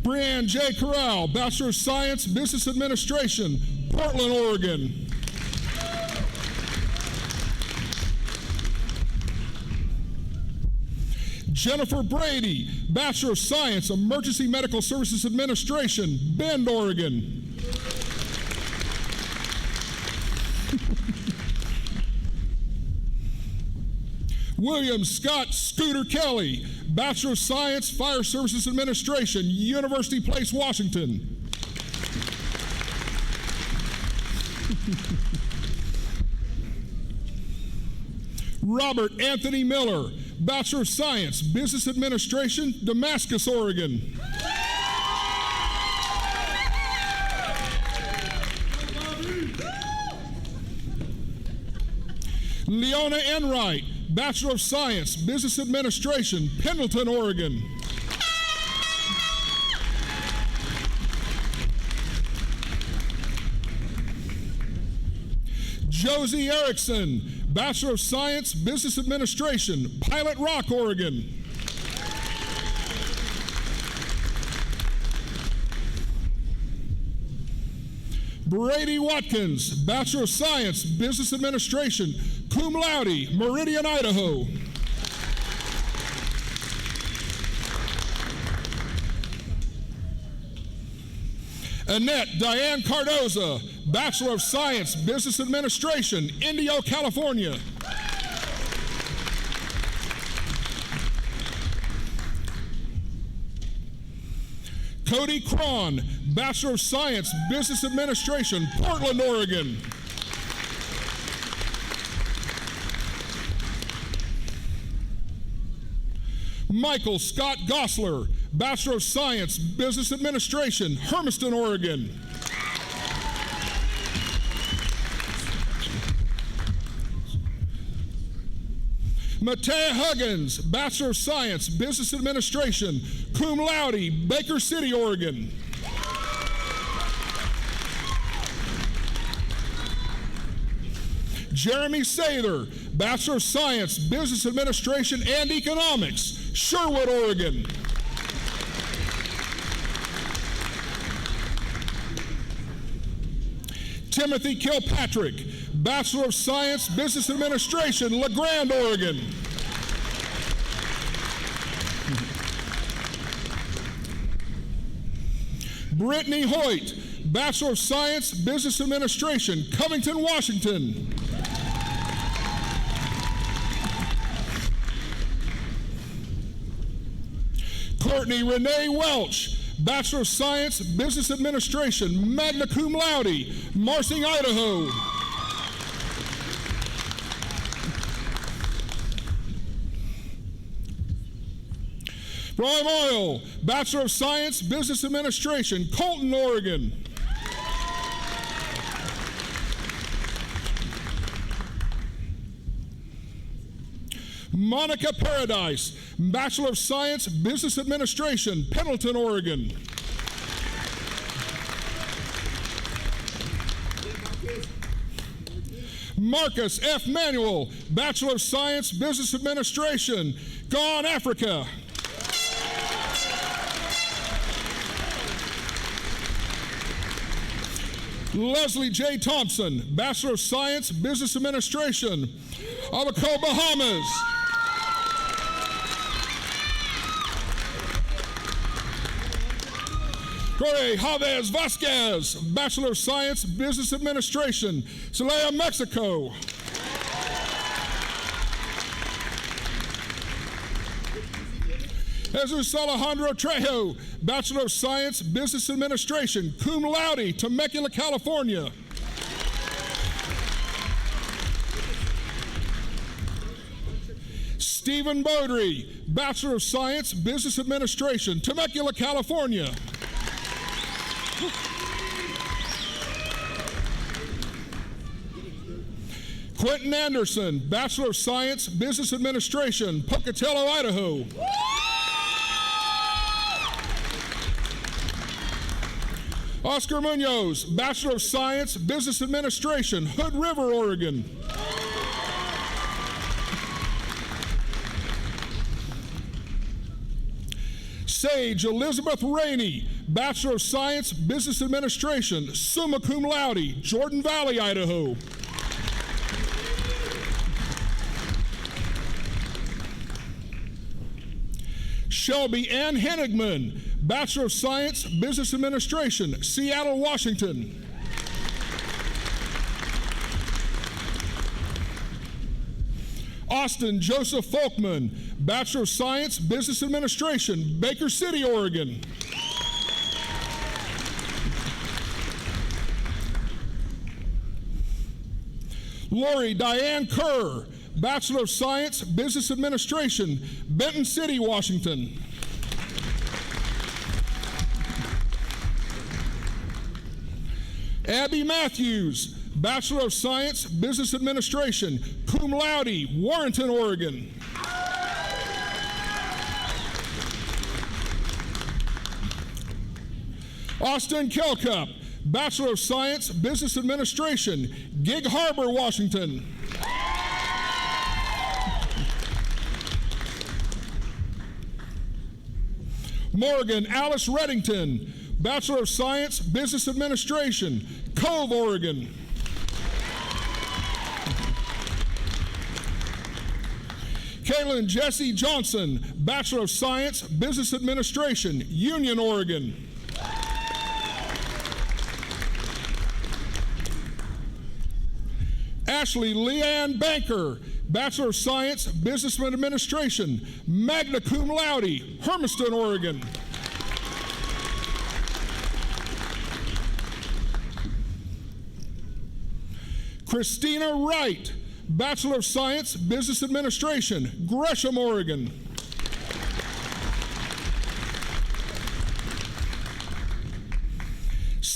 Speaker 10: Brianne J. Corral, Bachelor of Science, Business Administration, Portland, Oregon. Jennifer Brady, Bachelor of Science, Emergency Medical Services Administration, Bend, Oregon. William Scott Scooter Kelly, Bachelor of Science, Fire Services Administration, University Place, Washington. Robert Anthony Miller, Bachelor of Science, Business Administration, Damascus, Oregon. Leona Enright, Bachelor of Science, Business Administration, Pendleton, Oregon. Josie Erickson, Bachelor of Science, Business Administration, Pilot Rock, Oregon. Brady Watkins, Bachelor of Science, Business Administration, cum laude, Meridian, Idaho. Annette Diane Cardoza, Bachelor of Science, Business Administration, Indio, California. Cody Cron, Bachelor of Science, Business Administration, Portland, Oregon. Michael Scott Gosler, Bachelor of Science, Business Administration, Hermiston, Oregon. Matea Huggins, Bachelor of Science, Business Administration, cum laude, Baker City, Oregon. Jeremy Sather, Bachelor of Science, Business Administration and Economics, Sherwood, Oregon. Timothy Kilpatrick, Bachelor of Science, Business Administration, LeGrand, Oregon. Brittany Hoyt, Bachelor of Science, Business Administration, Covington, Washington. Courtney Renee Welch, Bachelor of Science, Business Administration, magna cum laude, Marsing, Idaho. Brian Oil, Bachelor of Science, Business Administration, Colton, Oregon. Monica Paradise, Bachelor of Science, Business Administration, Pendleton, Oregon. Marcus F. Manuel, Bachelor of Science, Business Administration, Gone, Africa. Leslie J. Thompson, Bachelor of Science, Business Administration, Abaco, Bahamas. Jorge Chavez Vasquez, Bachelor of Science, Business Administration, Celaya, Mexico. Jesus Alejandro Trejo, Bachelor of Science, Business Administration, cum laude, Temecula, California. Stephen Beaudry, Bachelor of Science, Business Administration, Temecula, California. Quentin Anderson, Bachelor of Science, Business Administration, Pocatello, Idaho. Oscar Munoz, Bachelor of Science, Business Administration, Hood River, Oregon. Sage Elizabeth Rainey, Bachelor of Science, Business Administration, summa cum laude, Jordan Valley, Idaho. Shelby Ann Henigman, Bachelor of Science, Business Administration, Seattle, Washington. Austin Joseph Folkman, Bachelor of Science, Business Administration, Baker City, Oregon. Lori Diane Kerr, Bachelor of Science, Business Administration, Benton City, Washington. Abby Matthews, Bachelor of Science, Business Administration, cum laude, Warrenton, Oregon. Austin Kelcup, Bachelor of Science, Business Administration, Gig Harbor, Washington. Morgan Alice Reddington, Bachelor of Science, Business Administration, Cove, Oregon. Kaylin Jesse Johnson, Bachelor of Science, Business Administration, Union, Oregon. Ashley Leanne Banker, Bachelor of Science, Business Administration, magna cum laude, Hermiston, Oregon. Christina Wright, Bachelor of Science, Business Administration, Gresham, Oregon.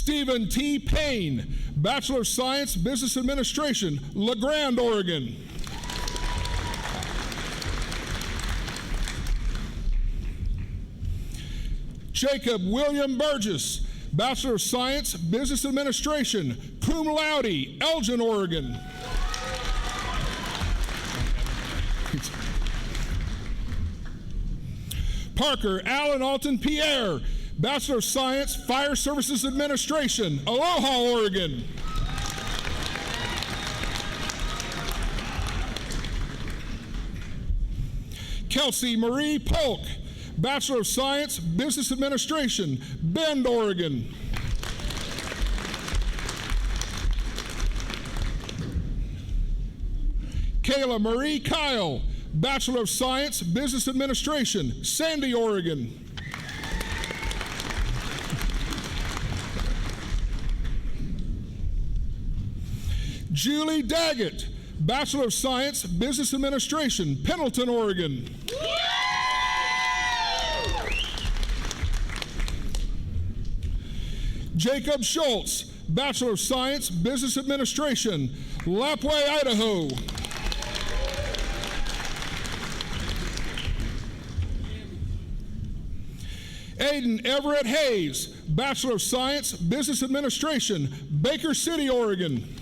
Speaker 10: Stephen T. Payne, Bachelor of Science, Business Administration, La Grande, Oregon. Jacob William Burgess, Bachelor of Science, Business Administration, cum laude, Elgin, Oregon. Parker Allen Alton Pierre, Bachelor of Science, Fire Services Administration, Aloha, Oregon. Kelsey Marie Polk, Bachelor of Science, Business Administration, Bend, Oregon. Kayla Marie Kyle, Bachelor of Science, Business Administration, Sandy, Oregon. Julie Daggett, Bachelor of Science, Business Administration, Pendleton, Oregon. Jacob Schultz, Bachelor of Science, Business Administration, Lapwai, Idaho. Aiden Everett Hayes, Bachelor of Science, Business Administration, Baker City, Oregon.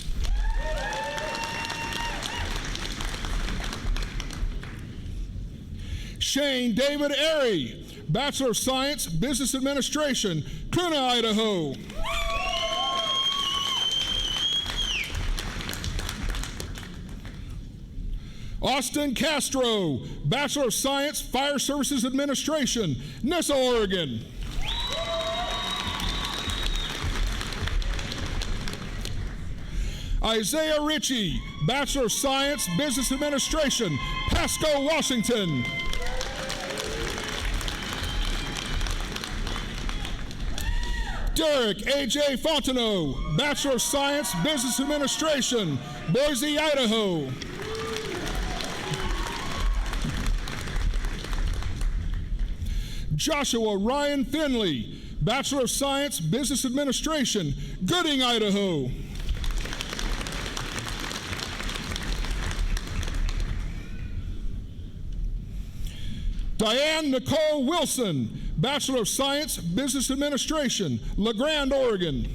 Speaker 10: Shane David Airy, Bachelor of Science, Business Administration, Kuna, Idaho. Austin Castro, Bachelor of Science, Fire Services Administration, Nissa, Oregon. Isaiah Ritchie, Bachelor of Science, Business Administration, Pasco, Washington. Derek A.J. Fontenot, Bachelor of Science, Business Administration, Boise, Idaho. Joshua Ryan Finley, Bachelor of Science, Business Administration, Gooding, Idaho. Diane Nicole Wilson, Bachelor of Science, Business Administration, La Grande, Oregon.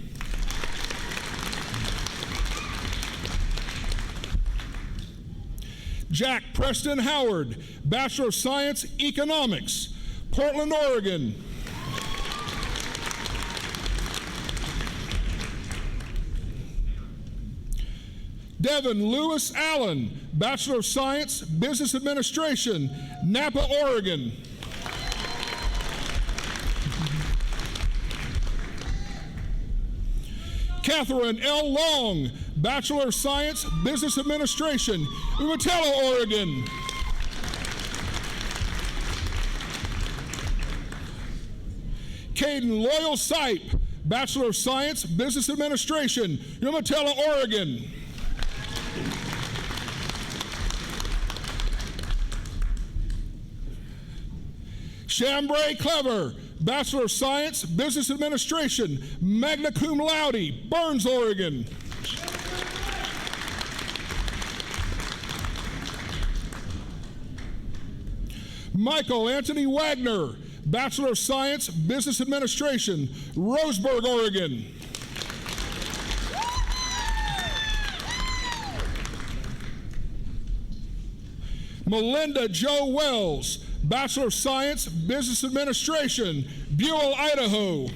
Speaker 10: Jack Preston Howard, Bachelor of Science, Economics, Portland, Oregon. Devin Lewis Allen, Bachelor of Science, Business Administration, Napa, Oregon. Catherine L. Long, Bachelor of Science, Business Administration, Umatilla, Oregon. Caden Loyal Sipe, Bachelor of Science, Business Administration, Umatilla, Oregon. Chambray Clever, Bachelor of Science, Business Administration, magna cum laude, Burns, Oregon. Michael Anthony Wagner, Bachelor of Science, Business Administration, Roseburg, Oregon. Melinda Jo Wells, Bachelor of Science, Business Administration, Buell, Idaho.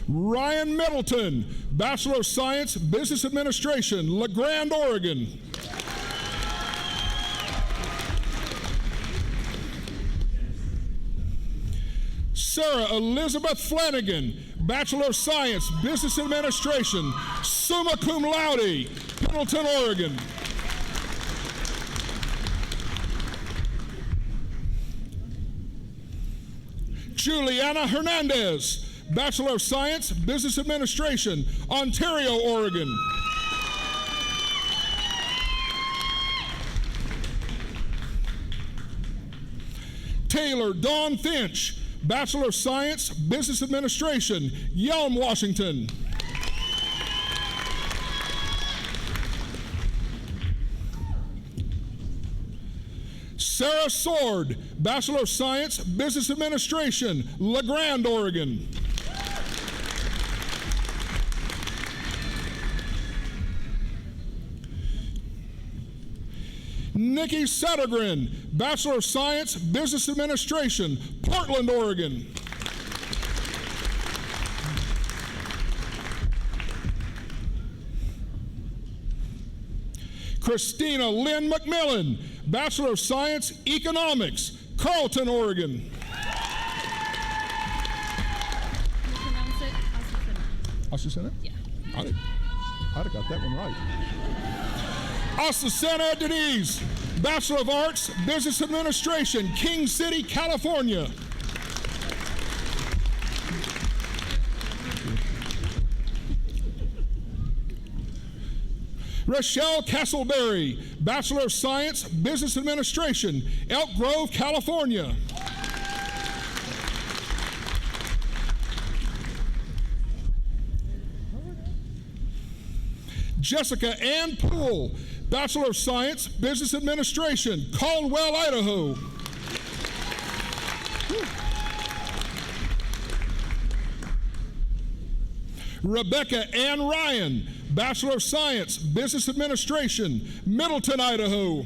Speaker 10: Ryan Middleton, Bachelor of Science, Business Administration, La Grande, Oregon. Sarah Elizabeth Flanagan, Bachelor of Science, Business Administration, summa cum laude, Pendleton, Oregon. Juliana Hernandez, Bachelor of Science, Business Administration, Ontario, Oregon. Taylor Dawn Finch, Bachelor of Science, Business Administration, Yelm, Washington. Sarah Sword, Bachelor of Science, Business Administration, La Grande, Oregon. Nikki Settergren, Bachelor of Science, Business Administration, Portland, Oregon. Christina Lynn McMillan, Bachelor of Science, Economics, Carlton, Oregon. Asusena? Yeah. I'd have got that one right. Asusena Denise, Bachelor of Arts, Business Administration, King City, California. Rochelle Castleberry, Bachelor of Science, Business Administration, Elk Grove, California. Jessica Ann Poole, Bachelor of Science, Business Administration, Caldwell, Idaho. Rebecca Ann Ryan, Bachelor of Science, Business Administration, Middleton, Idaho.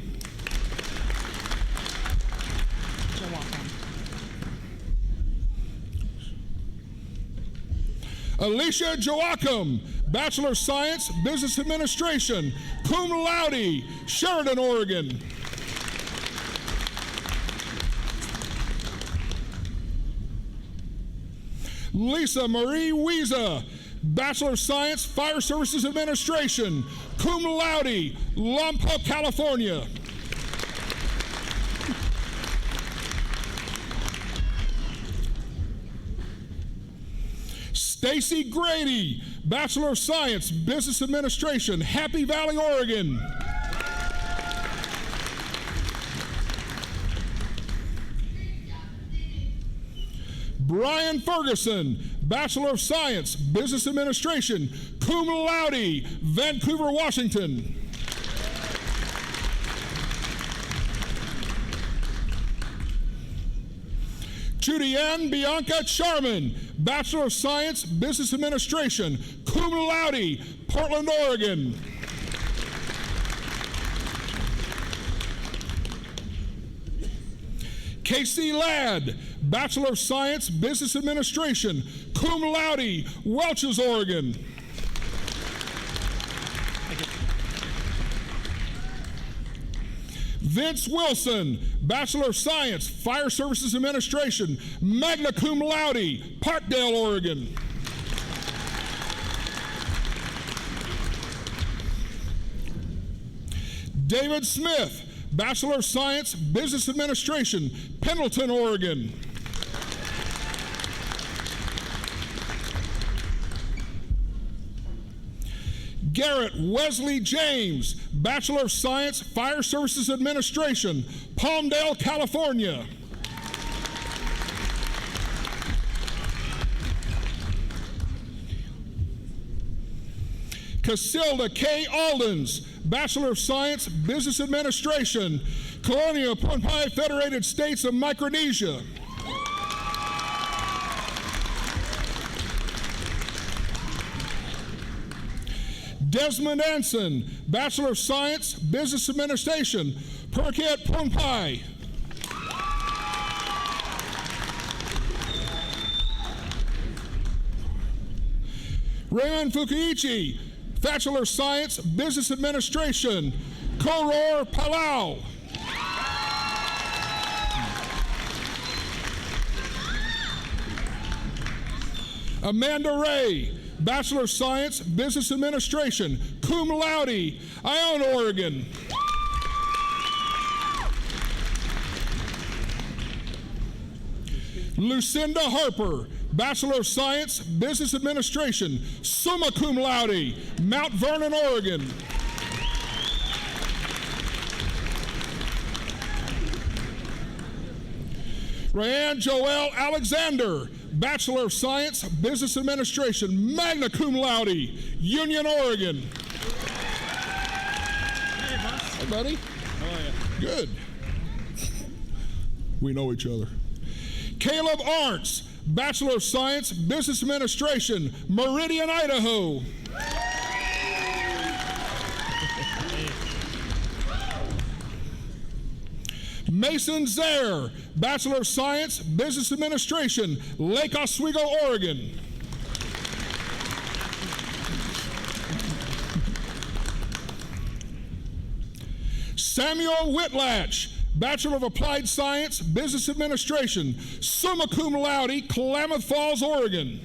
Speaker 10: Alicia Joachim, Bachelor of Science, Business Administration, cum laude, Sheridan, Oregon. Lisa Marie Wiesa, Bachelor of Science, Fire Services Administration, cum laude, Lompoc, California. Stacy Grady, Bachelor of Science, Business Administration, Happy Valley, Oregon. Brian Ferguson, Bachelor of Science, Business Administration, cum laude, Vancouver, Washington. Judy Ann Bianca Charman, Bachelor of Science, Business Administration, cum laude, Portland, Oregon. Casey Ladd, Bachelor of Science, Business Administration, cum laude, Welches, Oregon. Vince Wilson, Bachelor of Science, Fire Services Administration, magna cum laude, Parkdale, Oregon. David Smith, Bachelor of Science, Business Administration, Pendleton, Oregon. Garrett Wesley James, Bachelor of Science, Fire Services Administration, Palmdale, California. Casilda K. Aldens, Bachelor of Science, Business Administration, Colonia Pohnpei, Federated States of Micronesia. Desmond Anson, Bachelor of Science, Business Administration, Phuket, Pohnpei. Raymond Fukuichi, Bachelor of Science, Business Administration, Koror, Palau. Amanda Ray, Bachelor of Science, Business Administration, cum laude, Ione, Oregon. Lucinda Harper, Bachelor of Science, Business Administration, summa cum laude, Mount Vernon, Oregon. Rayanne Joelle Alexander, Bachelor of Science, Business Administration, magna cum laude, Union, Oregon.
Speaker 2: Hey, boss.
Speaker 10: Hey, buddy.
Speaker 2: How are you?
Speaker 10: Good. We know each other. Caleb Arntz, Bachelor of Science, Business Administration, Meridian, Idaho. Mason Zaire, Bachelor of Science, Business Administration, Lake Oswego, Oregon. Samuel Whitlatch, Bachelor of Applied Science, Business Administration, summa cum laude, Klamath Falls, Oregon.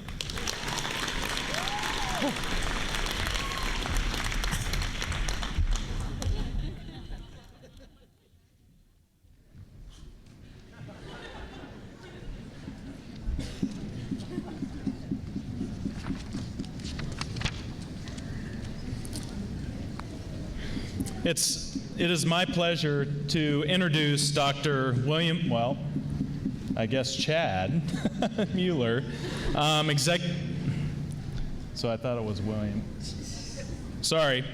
Speaker 5: It is my pleasure to introduce Dr. William, well, I guess Chad Mueller, so I thought it was William. Sorry.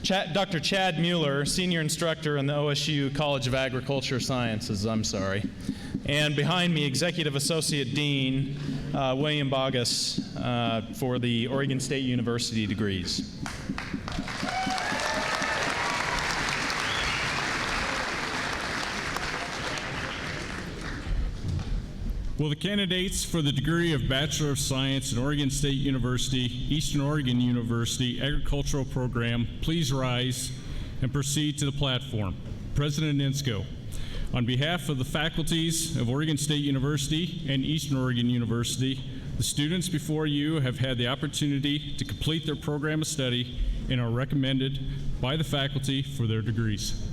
Speaker 5: Dr. Chad Mueller, Senior Instructor in the OSU College of Agriculture Sciences, I'm sorry. And behind me, Executive Associate Dean William Bogus for the Oregon State University Degrees.
Speaker 11: Will the candidates for the degree of Bachelor of Science at Oregon State University, Eastern Oregon University Agricultural Program please rise and proceed to the platform? President Insko, on behalf of the faculties of Oregon State University and Eastern Oregon University, the students before you have had the opportunity to complete their program of study and are recommended by the faculty for their degrees.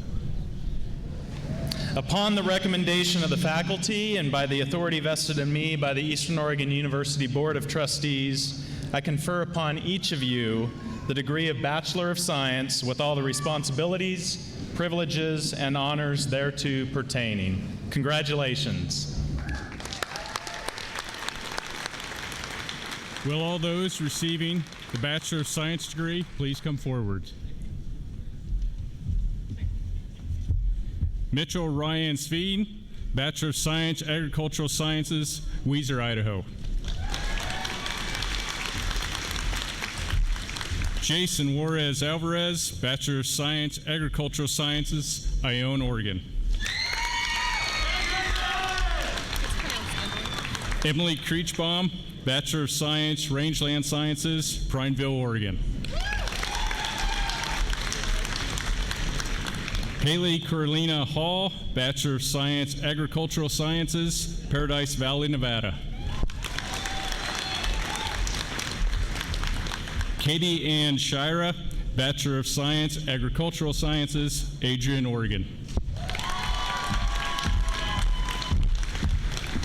Speaker 5: Upon the recommendation of the faculty and by the authority vested in me by the Eastern Oregon University Board of Trustees, I confer upon each of you the degree of Bachelor of Science with all the responsibilities, privileges, and honors thereto pertaining. Congratulations.
Speaker 11: Will all those receiving the Bachelor of Science degree please come forward? Mitchell Ryan Sveen, Bachelor of Science, Agricultural Sciences, Weiser, Idaho. Jason Juarez Alvarez, Bachelor of Science, Agricultural Sciences, Ione, Oregon. Emily Creechbaum, Bachelor of Science, Rangeland Sciences, Prineville, Oregon. Haley Carolina Hall, Bachelor of Science, Agricultural Sciences, Paradise Valley, Nevada. Katie Ann Shira, Bachelor of Science, Agricultural Sciences, Adrian, Oregon.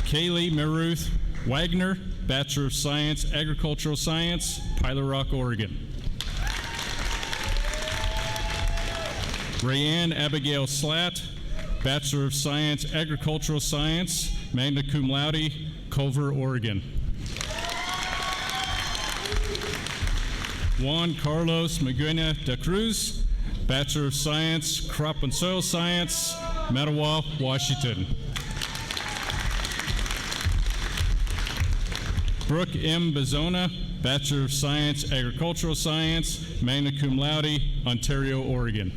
Speaker 11: Kaylee Maruth Wagner, Bachelor of Science, Agricultural Science, Pilot Rock, Oregon. Rayanne Abigail Slatt, Bachelor of Science, Agricultural Science, magna cum laude, Culver, Oregon. Juan Carlos Maguena da Cruz, Bachelor of Science, Crop and Soil Science, Mattawa, Washington. Brooke M. Bazona, Bachelor of Science, Agricultural Science, magna cum laude, Ontario, Oregon.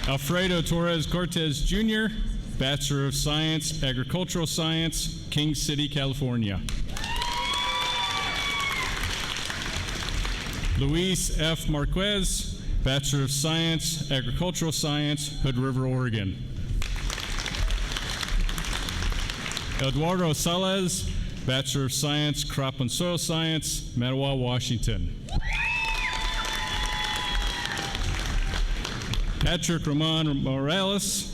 Speaker 11: Alfredo Torres Cortez Jr., Bachelor of Science, Agricultural Science, King City, California. Luis F. Marquez, Bachelor of Science, Agricultural Science, Hood River, Oregon. Eduardo Salas, Bachelor of Science, Crop and Soil Science, Mattawa, Washington. Patrick Ramon Morales,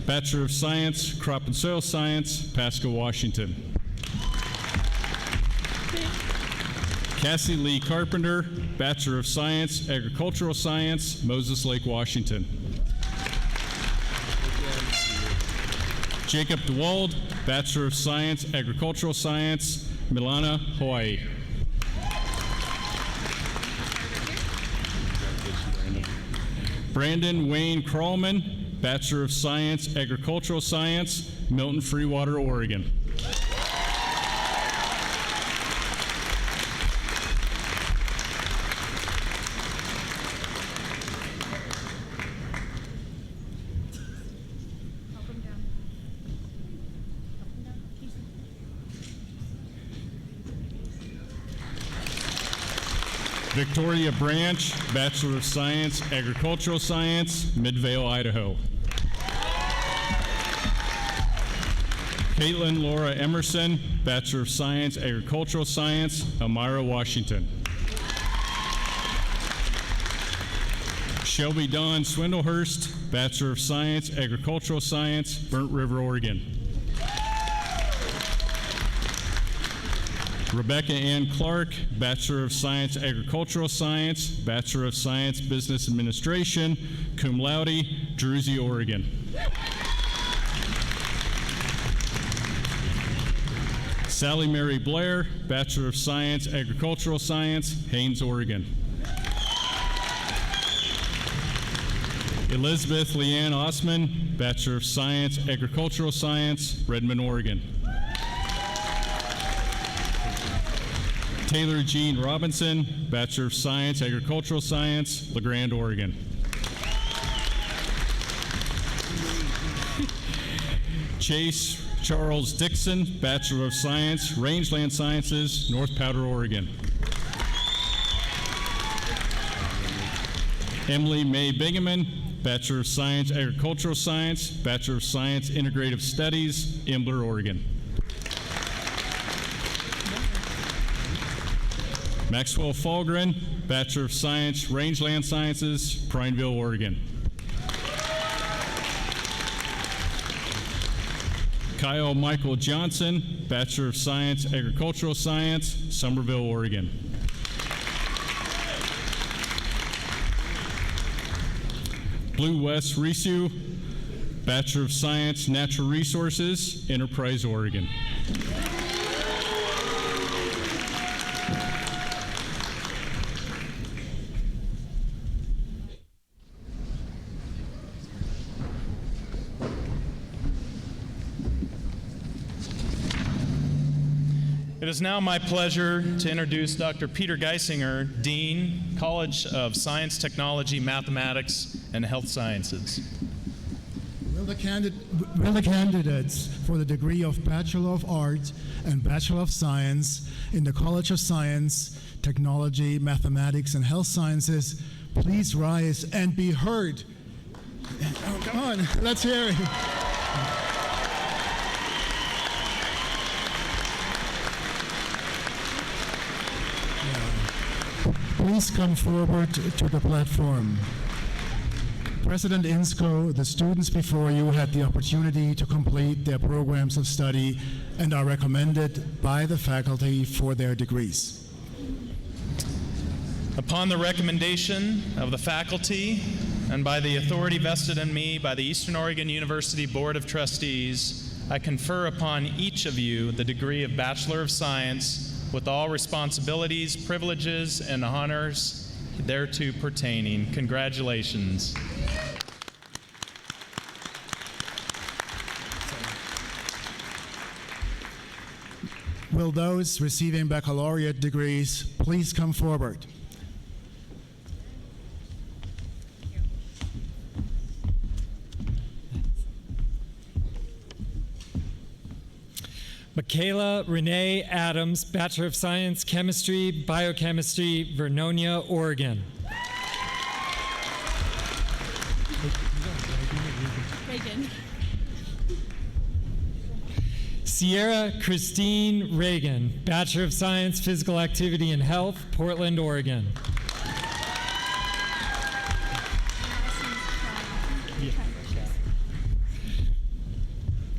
Speaker 11: Bachelor of Science, Crop and Soil Science, Pasco, Washington. Cassie Lee Carpenter, Bachelor of Science, Agricultural Science, Moses Lake, Washington. Jacob DeWald, Bachelor of Science, Agricultural Science, Milana, Hawaii. Brandon Wayne Krallman, Bachelor of Science, Agricultural Science, Milton Freewater, Oregon. Victoria Branch, Bachelor of Science, Agricultural Science, Midvale, Idaho. Caitlin Laura Emerson, Bachelor of Science, Agricultural Science, Elmira, Washington. Shelby Dawn Swindlehurst, Bachelor of Science, Agricultural Science, Burnt River, Oregon. Rebecca Ann Clark, Bachelor of Science, Agricultural Science, Bachelor of Science, Business Administration, cum laude, Druzy, Oregon. Sally Mary Blair, Bachelor of Science, Agricultural Science, Haines, Oregon. Elizabeth Leanne Osman, Bachelor of Science, Agricultural Science, Redmond, Oregon. Taylor Jean Robinson, Bachelor of Science, Agricultural Science, LeGrand, Oregon. Chase Charles Dixon, Bachelor of Science, Rangeland Sciences, North Powder, Oregon. Emily May Bingaman, Bachelor of Science, Agricultural Science, Bachelor of Science, Integrative Studies, Ambler, Oregon. Maxwell Falgren, Bachelor of Science, Rangeland Sciences, Prineville, Oregon. Kyle Michael Johnson, Bachelor of Science, Agricultural Science, Somerville, Oregon. Blue Wes Risu, Bachelor of Science, Natural Resources, Enterprise, Oregon.
Speaker 5: It is now my pleasure to introduce Dr. Peter Geisinger, Dean, College of Science, Technology, Mathematics, and Health Sciences.
Speaker 12: Will the candidates for the degree of Bachelor of Arts and Bachelor of Science in the College of Science, Technology, Mathematics, and Health Sciences please rise and be heard? Oh, come on, let's hear it. Please come forward to the platform. President Insco, the students before you had the opportunity to complete their programs of study and are recommended by the faculty for their degrees.
Speaker 5: Upon the recommendation of the faculty and by the authority vested in me by the Eastern Oregon University Board of Trustees, I confer upon each of you the degree of Bachelor of Science with all responsibilities, privileges, and honors thereto pertaining. Congratulations.
Speaker 12: Will those receiving baccalaureate degrees please come forward?
Speaker 13: Michaela Renee Adams, Bachelor of Science, Chemistry, Biochemistry, Vernonia, Oregon.
Speaker 4: Reagan.
Speaker 13: Sierra Christine Reagan, Bachelor of Science, Physical Activity and Health, Portland, Oregon.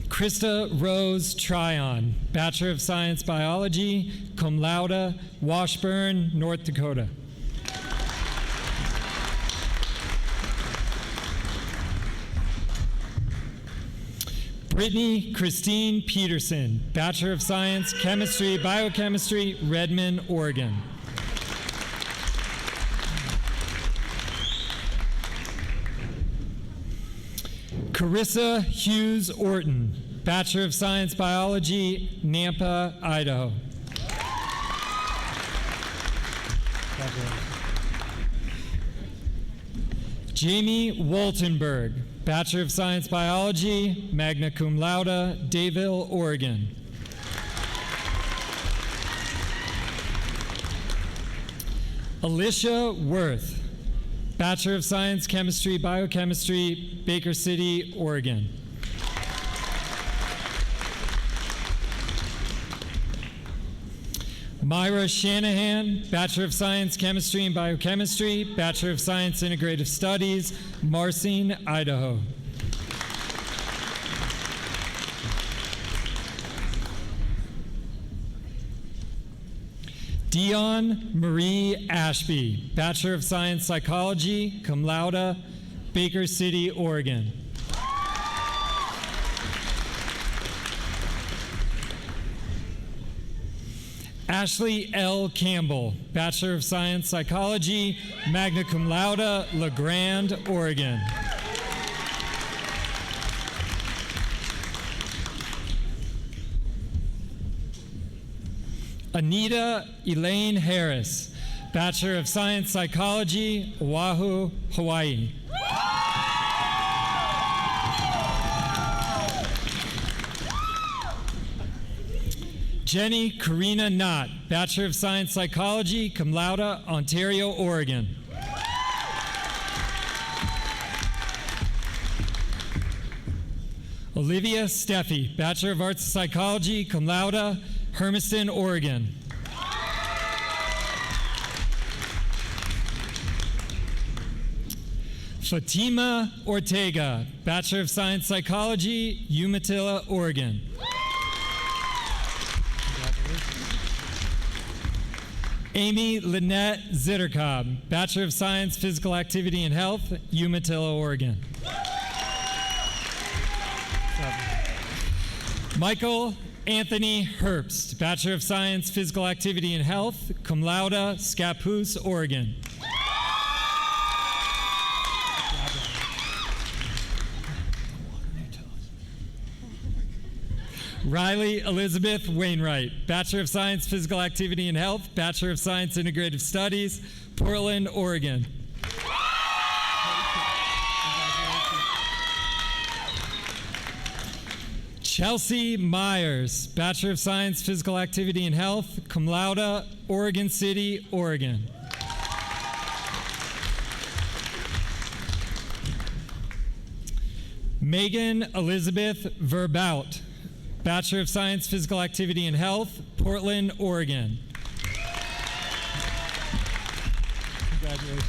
Speaker 13: Krista Rose Tryon, Bachelor of Science Biology, cum laude, Washburn, North Dakota. Brittany Christine Peterson, Bachelor of Science, Chemistry, Biochemistry, Redmond, Oregon. Carissa Hughes Orton, Bachelor of Science, Biology, Nampa, Idaho. Jamie Waltenberg, Bachelor of Science Biology, magna cum laude, Dayville, Oregon. Alicia Worth, Bachelor of Science Chemistry Biochemistry, Baker City, Oregon. Myra Shanahan, Bachelor of Science Chemistry and Biochemistry, Bachelor of Science Integrative Studies, Marsing, Idaho. Dion Marie Ashby, Bachelor of Science Psychology, cum laude, Baker City, Oregon. Ashley L. Campbell, Bachelor of Science Psychology, magna cum laude, La Grande, Oregon. Anita Elaine Harris, Bachelor of Science Psychology, Oahu, Hawaii. Jenny Karina Knott, Bachelor of Science Psychology, cum laude, Ontario, Oregon. Olivia Steffi, Bachelor of Arts Psychology, cum laude, Hermiston, Oregon. Fatima Ortega, Bachelor of Science Psychology, Umatilla, Oregon. Amy Lynette Zittercobb, Bachelor of Science Physical Activity and Health, Umatilla, Oregon. Michael Anthony Herbst, Bachelor of Science Physical Activity and Health, cum laude, Scappoose, Oregon. Riley Elizabeth Wainwright, Bachelor of Science Physical Activity and Health, Bachelor of Science Integrative Studies, Portland, Oregon. Chelsea Myers, Bachelor of Science Physical Activity and Health, cum laude, Oregon City, Oregon. Megan Elizabeth Verbout, Bachelor of Science Physical Activity and Health, Portland, Oregon. Congratulations.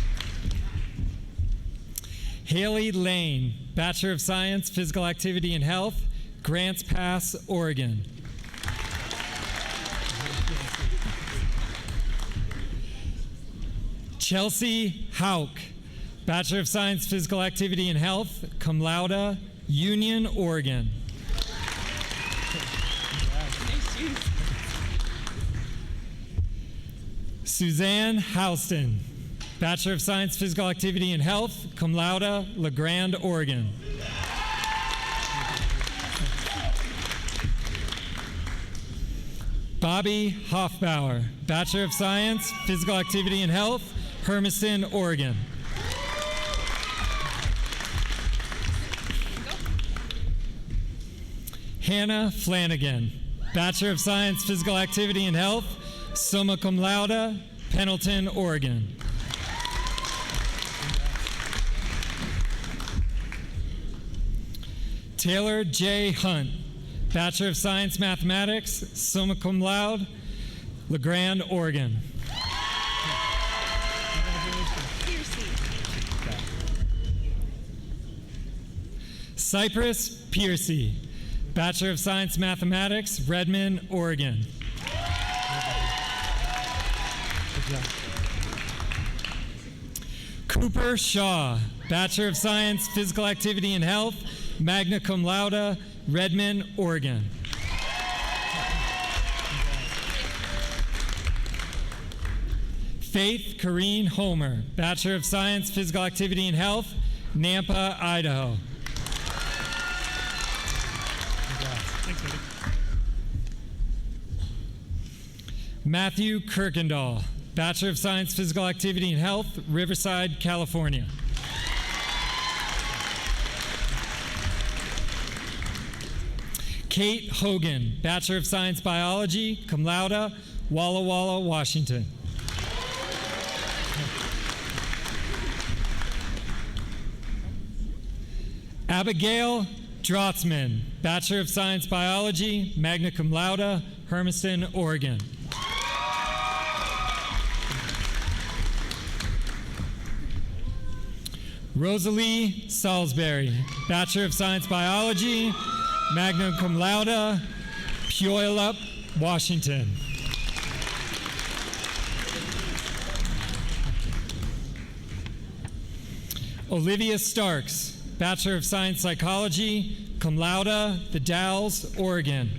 Speaker 13: Haley Lane, Bachelor of Science Physical Activity and Health, Grants Pass, Oregon. Chelsea Hauk, Bachelor of Science Physical Activity and Health, cum laude, Union, Oregon. Suzanne Houston, Bachelor of Science Physical Activity and Health, cum laude, La Grande, Oregon. Bobby Hoffbauer, Bachelor of Science Physical Activity and Health, Hermiston, Oregon. Hannah Flanagan, Bachelor of Science Physical Activity and Health, summa cum laude, Pendleton, Oregon. Taylor J. Hunt, Bachelor of Science Mathematics, summa cum laude, La Grande, Oregon. Cypress Piercy, Bachelor of Science Mathematics, Redmond, Oregon. Cooper Shaw, Bachelor of Science Physical Activity and Health, magna cum laude, Redmond, Oregon. Faith Corrine Homer, Bachelor of Science, Physical Activity and Health, Nampa, Idaho. Matthew Kirkendall, Bachelor of Science, Physical Activity and Health, Riverside, California. Kate Hogan, Bachelor of Science, Biology, cum laude, Walla Walla, Washington. Abigail Drotzman, Bachelor of Science, Biology, magna cum laude, Hermiston, Oregon. Rosalie Salisbury, Bachelor of Science, Biology, magna cum laude, Puyallup, Washington. Olivia Starks, Bachelor of Science, Psychology, cum laude, The Dalles, Oregon.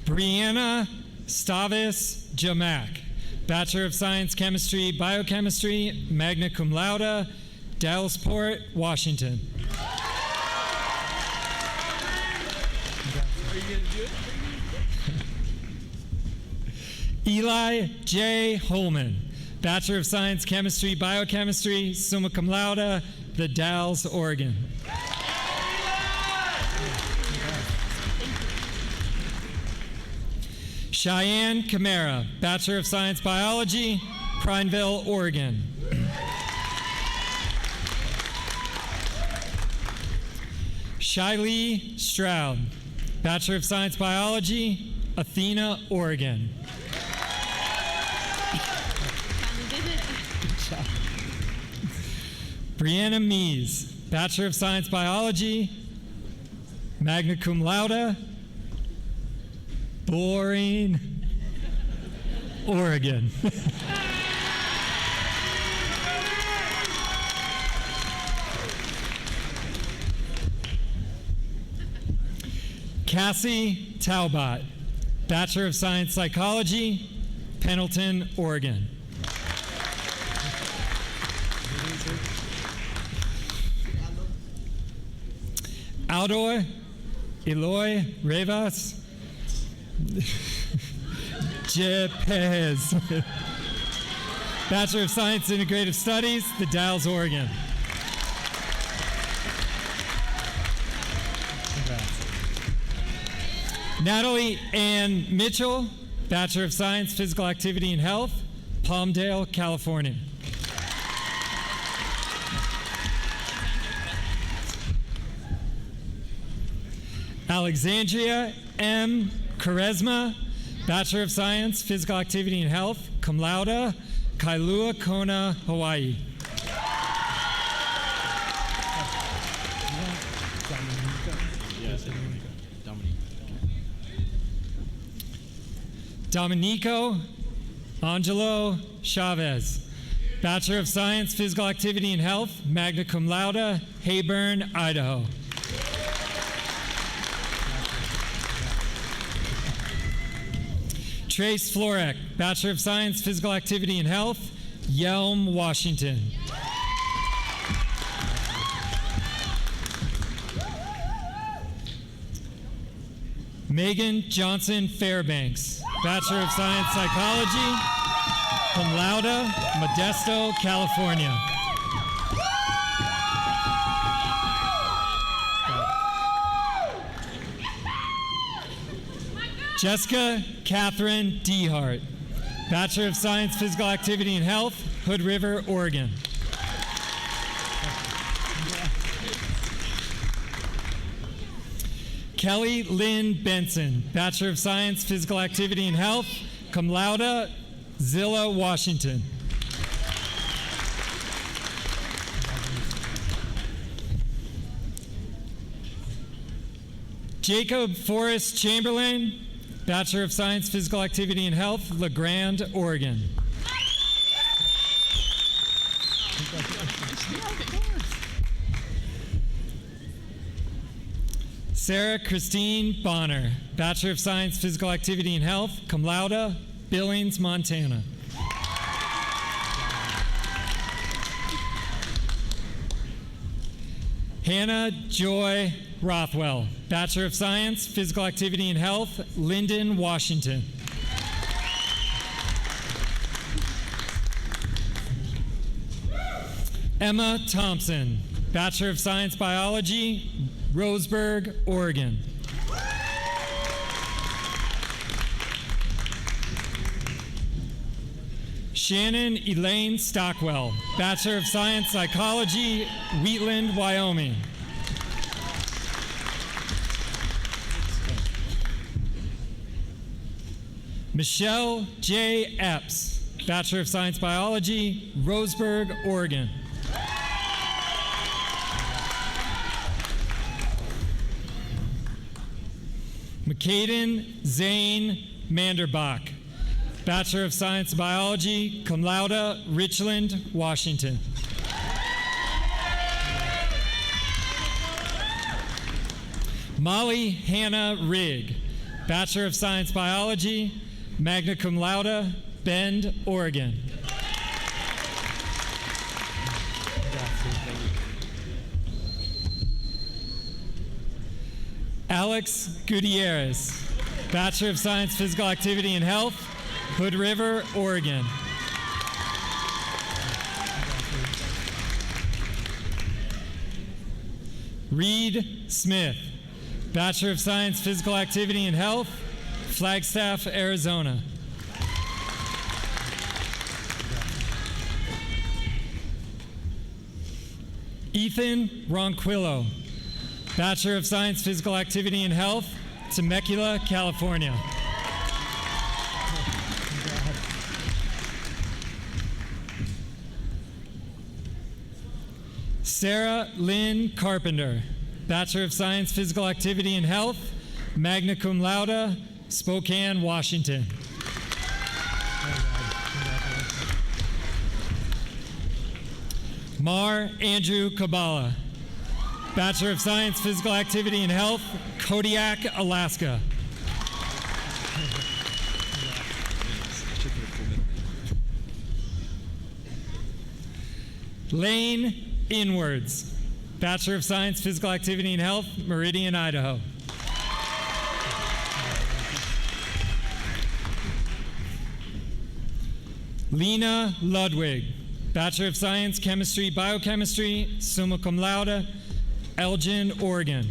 Speaker 13: Brianna Stavis Jamak, Bachelor of Science, Chemistry, Biochemistry, magna cum laude, Dallasport, Washington.
Speaker 2: Are you going to do it?
Speaker 13: Eli J. Holman, Bachelor of Science, Chemistry, Biochemistry, summa cum laude, The Dalles, Oregon. Cheyenne Camara, Bachelor of Science, Biology, Prineville, Oregon. Shiley Stroud, Bachelor of Science, Biology, Athena, Oregon. Brianna Mees, Bachelor of Science, Biology, magna cum laude, boring, Oregon. Cassie Talbot, Bachelor of Science, Psychology, Pendleton, Oregon. Aldor Eloy Rivas Jepez, Bachelor of Science, Integrative Studies, The Dalles, Oregon. Natalie Ann Mitchell, Bachelor of Science, Physical Activity and Health, Palmdale, California. Alexandria M. Charisma, Bachelor of Science, Physical Activity and Health, cum laude, Kailua Kona, Hawaii. Domenico Angelo Chavez, Bachelor of Science, Physical Activity and Health, magna cum laude, Heyburn, Idaho. Trace Florek, Bachelor of Science, Physical Activity and Health, Yelm, Washington. Megan Johnson Fairbanks, Bachelor of Science, Psychology, cum laude, Modesto, California. Jessica Catherine Dehart, Bachelor of Science, Physical Activity and Health, Hood River, Oregon. Kelly Lynn Benson, Bachelor of Science, Physical Activity and Health, cum laude, Zillah, Washington. Jacob Forrest Chamberlain, Bachelor of Science, Physical Activity and Health, La Grande, Oregon. Sarah Christine Bonner, Bachelor of Science, Physical Activity and Health, cum laude, Billings, Montana. Hannah Joy Rothwell, Bachelor of Science, Physical Activity and Health, Linden, Washington. Emma Thompson, Bachelor of Science Biology, Roseburg, Oregon. Shannon Elaine Stockwell, Bachelor of Science Psychology, Wheatland, Wyoming. Michelle J. Epps, Bachelor of Science Biology, Roseburg, Oregon. McCaden Zane Manderbach, Bachelor of Science Biology, cum laude, Richland, Washington. Molly Hannah Rigg, Bachelor of Science Biology, magna cum laude, Bend, Oregon. Alex Gutierrez, Bachelor of Science Physical Activity and Health, Hood River, Oregon. Reed Smith, Bachelor of Science Physical Activity and Health, Flagstaff, Arizona. Ethan Ronquillo, Bachelor of Science Physical Activity and Health, Temecula, California. Sarah Lynn Carpenter, Bachelor of Science Physical Activity and Health, magna cum laude, Spokane, Washington. Mar Andrew Kabala, Bachelor of Science Physical Activity and Health, Kodiak, Alaska. Lane Inwards, Bachelor of Science Physical Activity and Health, Meridian, Idaho. Lena Ludwig, Bachelor of Science Chemistry Biochemistry, summa cum laude, Elgin, Oregon.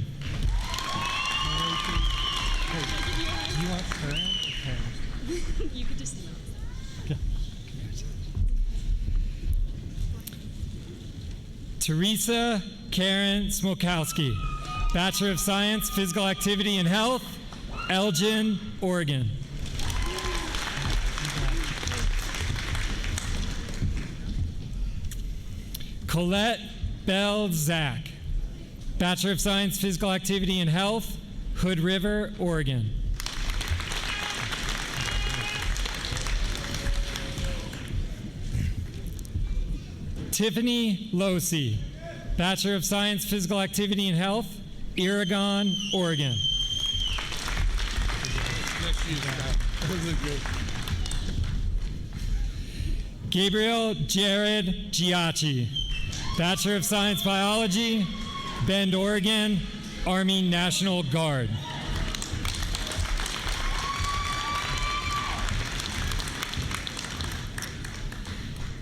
Speaker 2: You want current or current?
Speaker 4: You could just.
Speaker 2: Okay.
Speaker 13: Teresa Karen Smokowski, Bachelor of Science Physical Activity and Health, Elgin, Oregon. Colette Bell Zach, Bachelor of Science Physical Activity and Health, Hood River, Oregon. Tiffany Losey, Bachelor of Science Physical Activity and Health, Oregon, Oregon. Gabriel Jared Giacchi, Bachelor of Science Biology, Bend, Oregon, Army National Guard.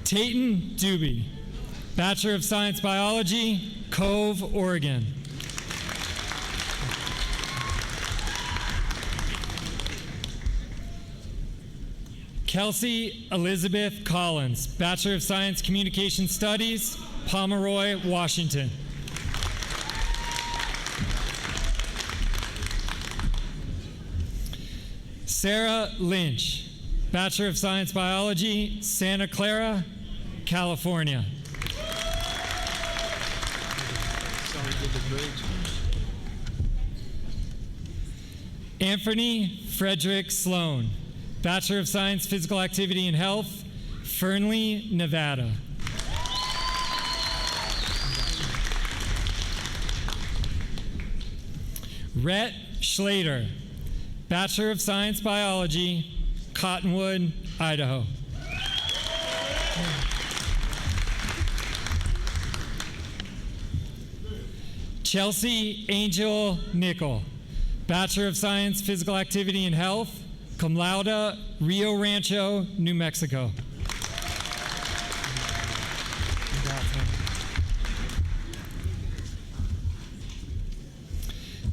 Speaker 13: Tayton Doobie, Bachelor of Science Biology, Cove, Oregon. Kelsey Elizabeth Collins, Bachelor of Science Communication Studies, Pomeroy, Washington. Sarah Lynch, Bachelor of Science Biology, Santa Clara, California. Anthony Frederick Sloan, Bachelor of Science Physical Activity and Health, Fernley, Nevada. Rhett Schlater, Bachelor of Science Biology, Cottonwood, Idaho. Chelsea Angel Nickel, Bachelor of Science Physical Activity and Health, cum laude, Rio Rancho, New Mexico.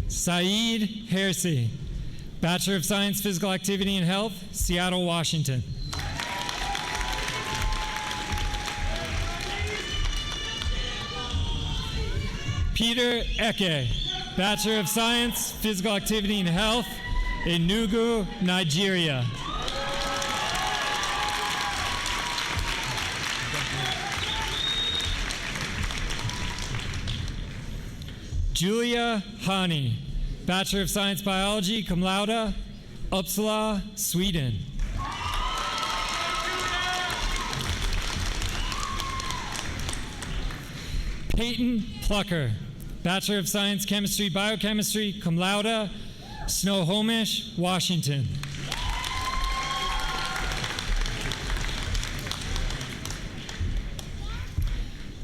Speaker 13: Saeed Hersey, Bachelor of Science Physical Activity and Health, Seattle, Washington. Peter Eke, Bachelor of Science Physical Activity and Health, Enugu, Nigeria. Julia Hani, Bachelor of Science Biology, cum laude, Uppsala, Sweden. Peyton Plucker, Bachelor of Science Chemistry, Biochemistry, cum laude, Snohomish, Washington.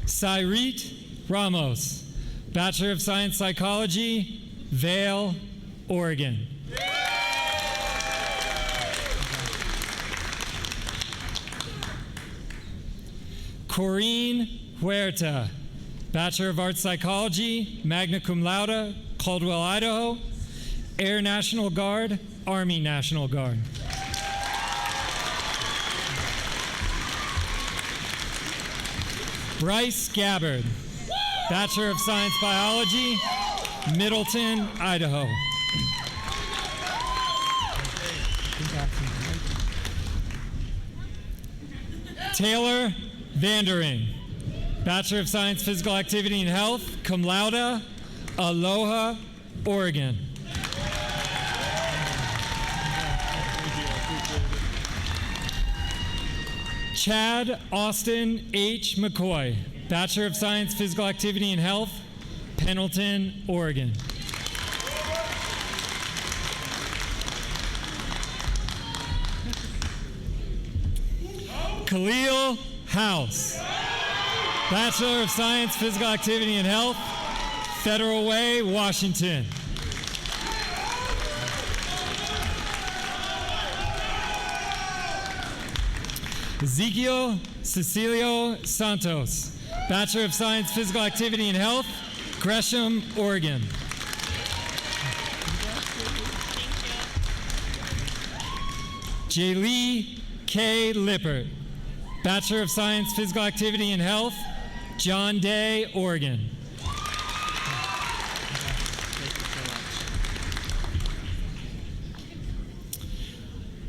Speaker 13: Cyreet Ramos, Bachelor of Science Psychology, Vail, Oregon. Corinne Huerta, Bachelor of Arts Psychology, magna cum laude, Caldwell, Idaho, Air National Guard, Army National Guard. Bryce Gabbard, Bachelor of Science Biology, Middleton, Idaho. Taylor Vandering, Bachelor of Science Physical Activity and Health, cum laude, Aloha, Oregon. Chad Austin H. McCoy, Bachelor of Science Physical Activity and Health, Pendleton, Oregon. Khalil House, Bachelor of Science Physical Activity and Health, Federal Way, Washington. Ezekiel Cecilio Santos, Bachelor of Science Physical Activity and Health, Gresham, Oregon. Jaylee K. Lippert, Bachelor of Science Physical Activity and Health, John Day, Oregon.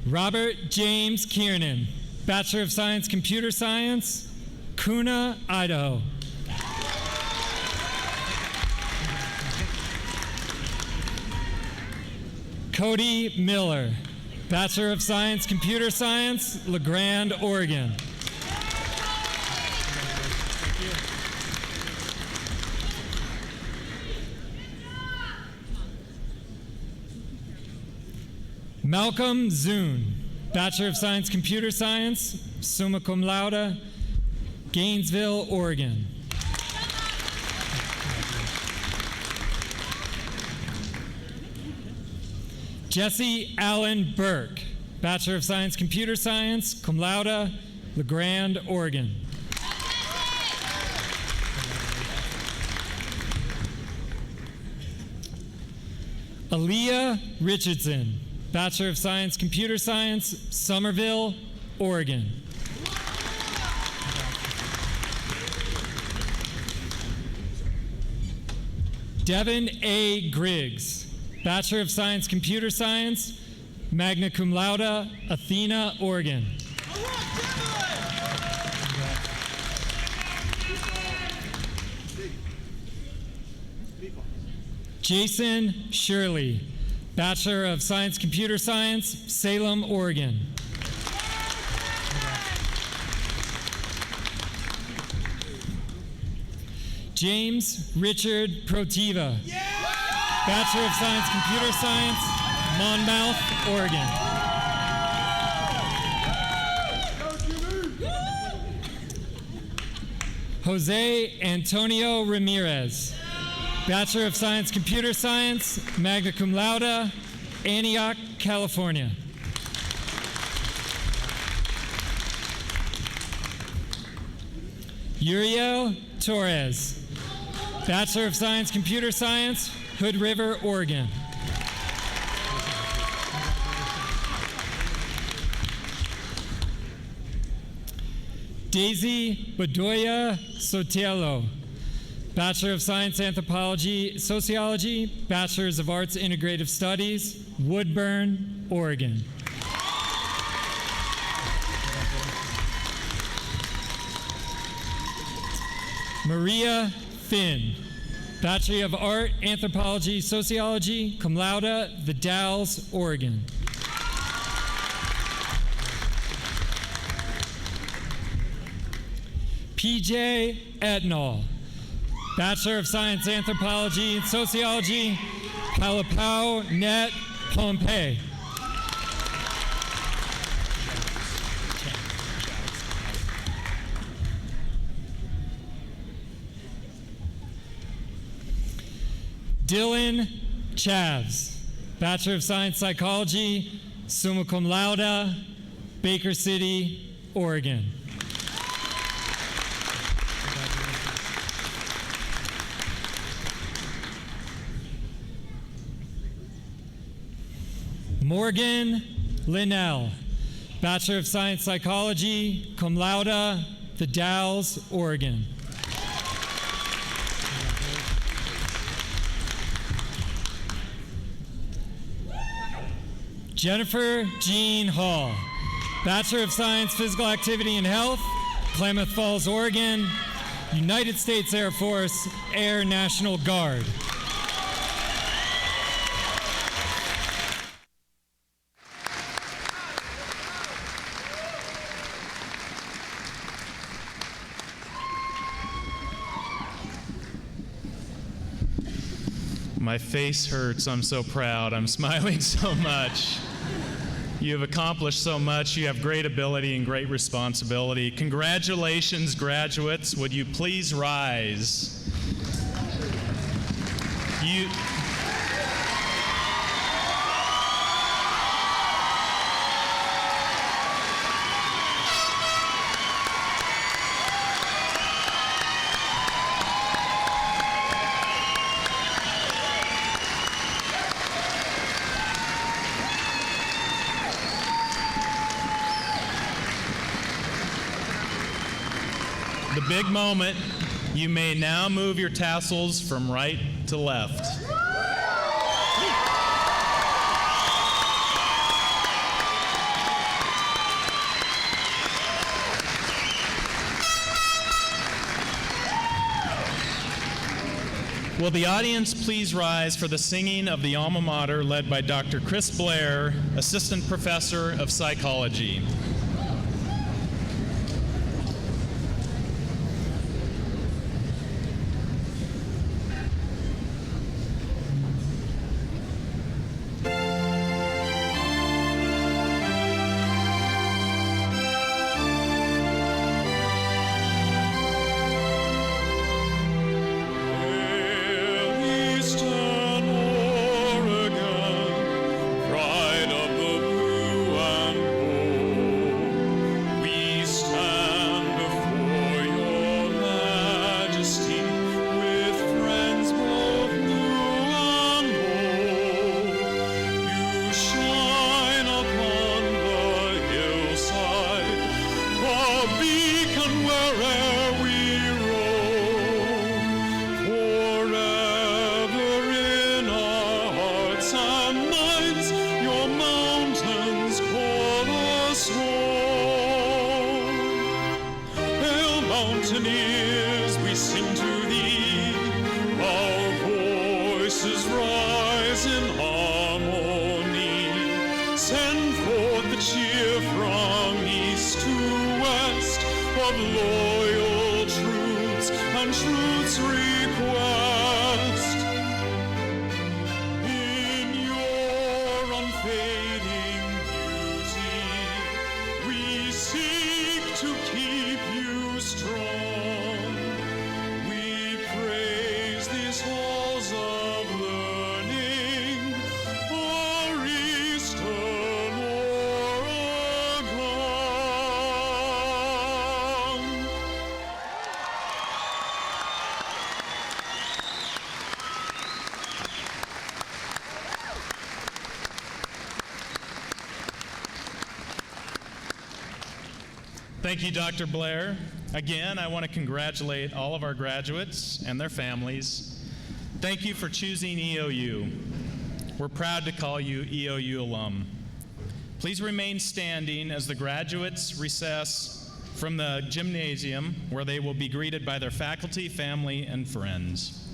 Speaker 13: Robert James Kiernan, Bachelor of Science Computer Science, Kuna, Idaho. Cody Miller, Bachelor of Science Computer Science, LeGrand, Oregon. Malcolm Zune, Bachelor of Science Computer Science, summa cum laude, Gainesville, Oregon. Jesse Allen Burke, Bachelor of Science Computer Science, cum laude, LeGrand, Oregon. Aaliyah Richardson, Bachelor of Science Computer Science, Somerville, Oregon. Devin A. Griggs, Bachelor of Science Computer Science, magna cum laude, Athena, Oregon. Jason Shirley, Bachelor of Science Computer Science, Salem, Oregon. James Richard Protiva, Bachelor of Science, Computer Science, Monmouth, Oregon. Jose Antonio Ramirez, Bachelor of Science, Computer Science, magna cum laude, Antioch, California. Uriel Torres, Bachelor of Science, Computer Science, Hood River, Oregon. Daisy Bedoya Sotelo, Bachelor of Science, Anthropology, Sociology, Bachelors of Arts, Integrative Studies, Woodburn, Oregon. Maria Finn, Bachelor of Art, Anthropology, Sociology, cum laude, The Dalles, Oregon. PJ Etnall, Bachelor of Science, Anthropology and Sociology, Palapau, Net, Pompeii. Dylan Chavs, Bachelor of Science, Psychology, summa cum laude, Baker City, Oregon. Morgan Linnell, Bachelor of Science, Psychology, cum laude, The Dalles, Oregon. Jennifer Jean Hall, Bachelor of Science, Physical Activity and Health, Klamath Falls, Oregon, United States Air Force, Air National Guard.
Speaker 5: My face hurts. I'm so proud. I'm smiling so much. You have accomplished so much. You have great ability and great responsibility. Congratulations, graduates. Would you please rise? The big moment, you may now move your tassels from right to left. Will the audience please rise for the singing of the alma mater led by Dr. Chris Blair, Assistant Professor of Psychology.
Speaker 14: Pride of the blue and gold.
Speaker 5: Thank you, Dr. Blair. Again, I want to congratulate all of our graduates and their families. Thank you for choosing EOU. We're proud to call you EOU alum. Please remain standing as the graduates recess from the gymnasium, where they will be greeted by their faculty, family, and friends.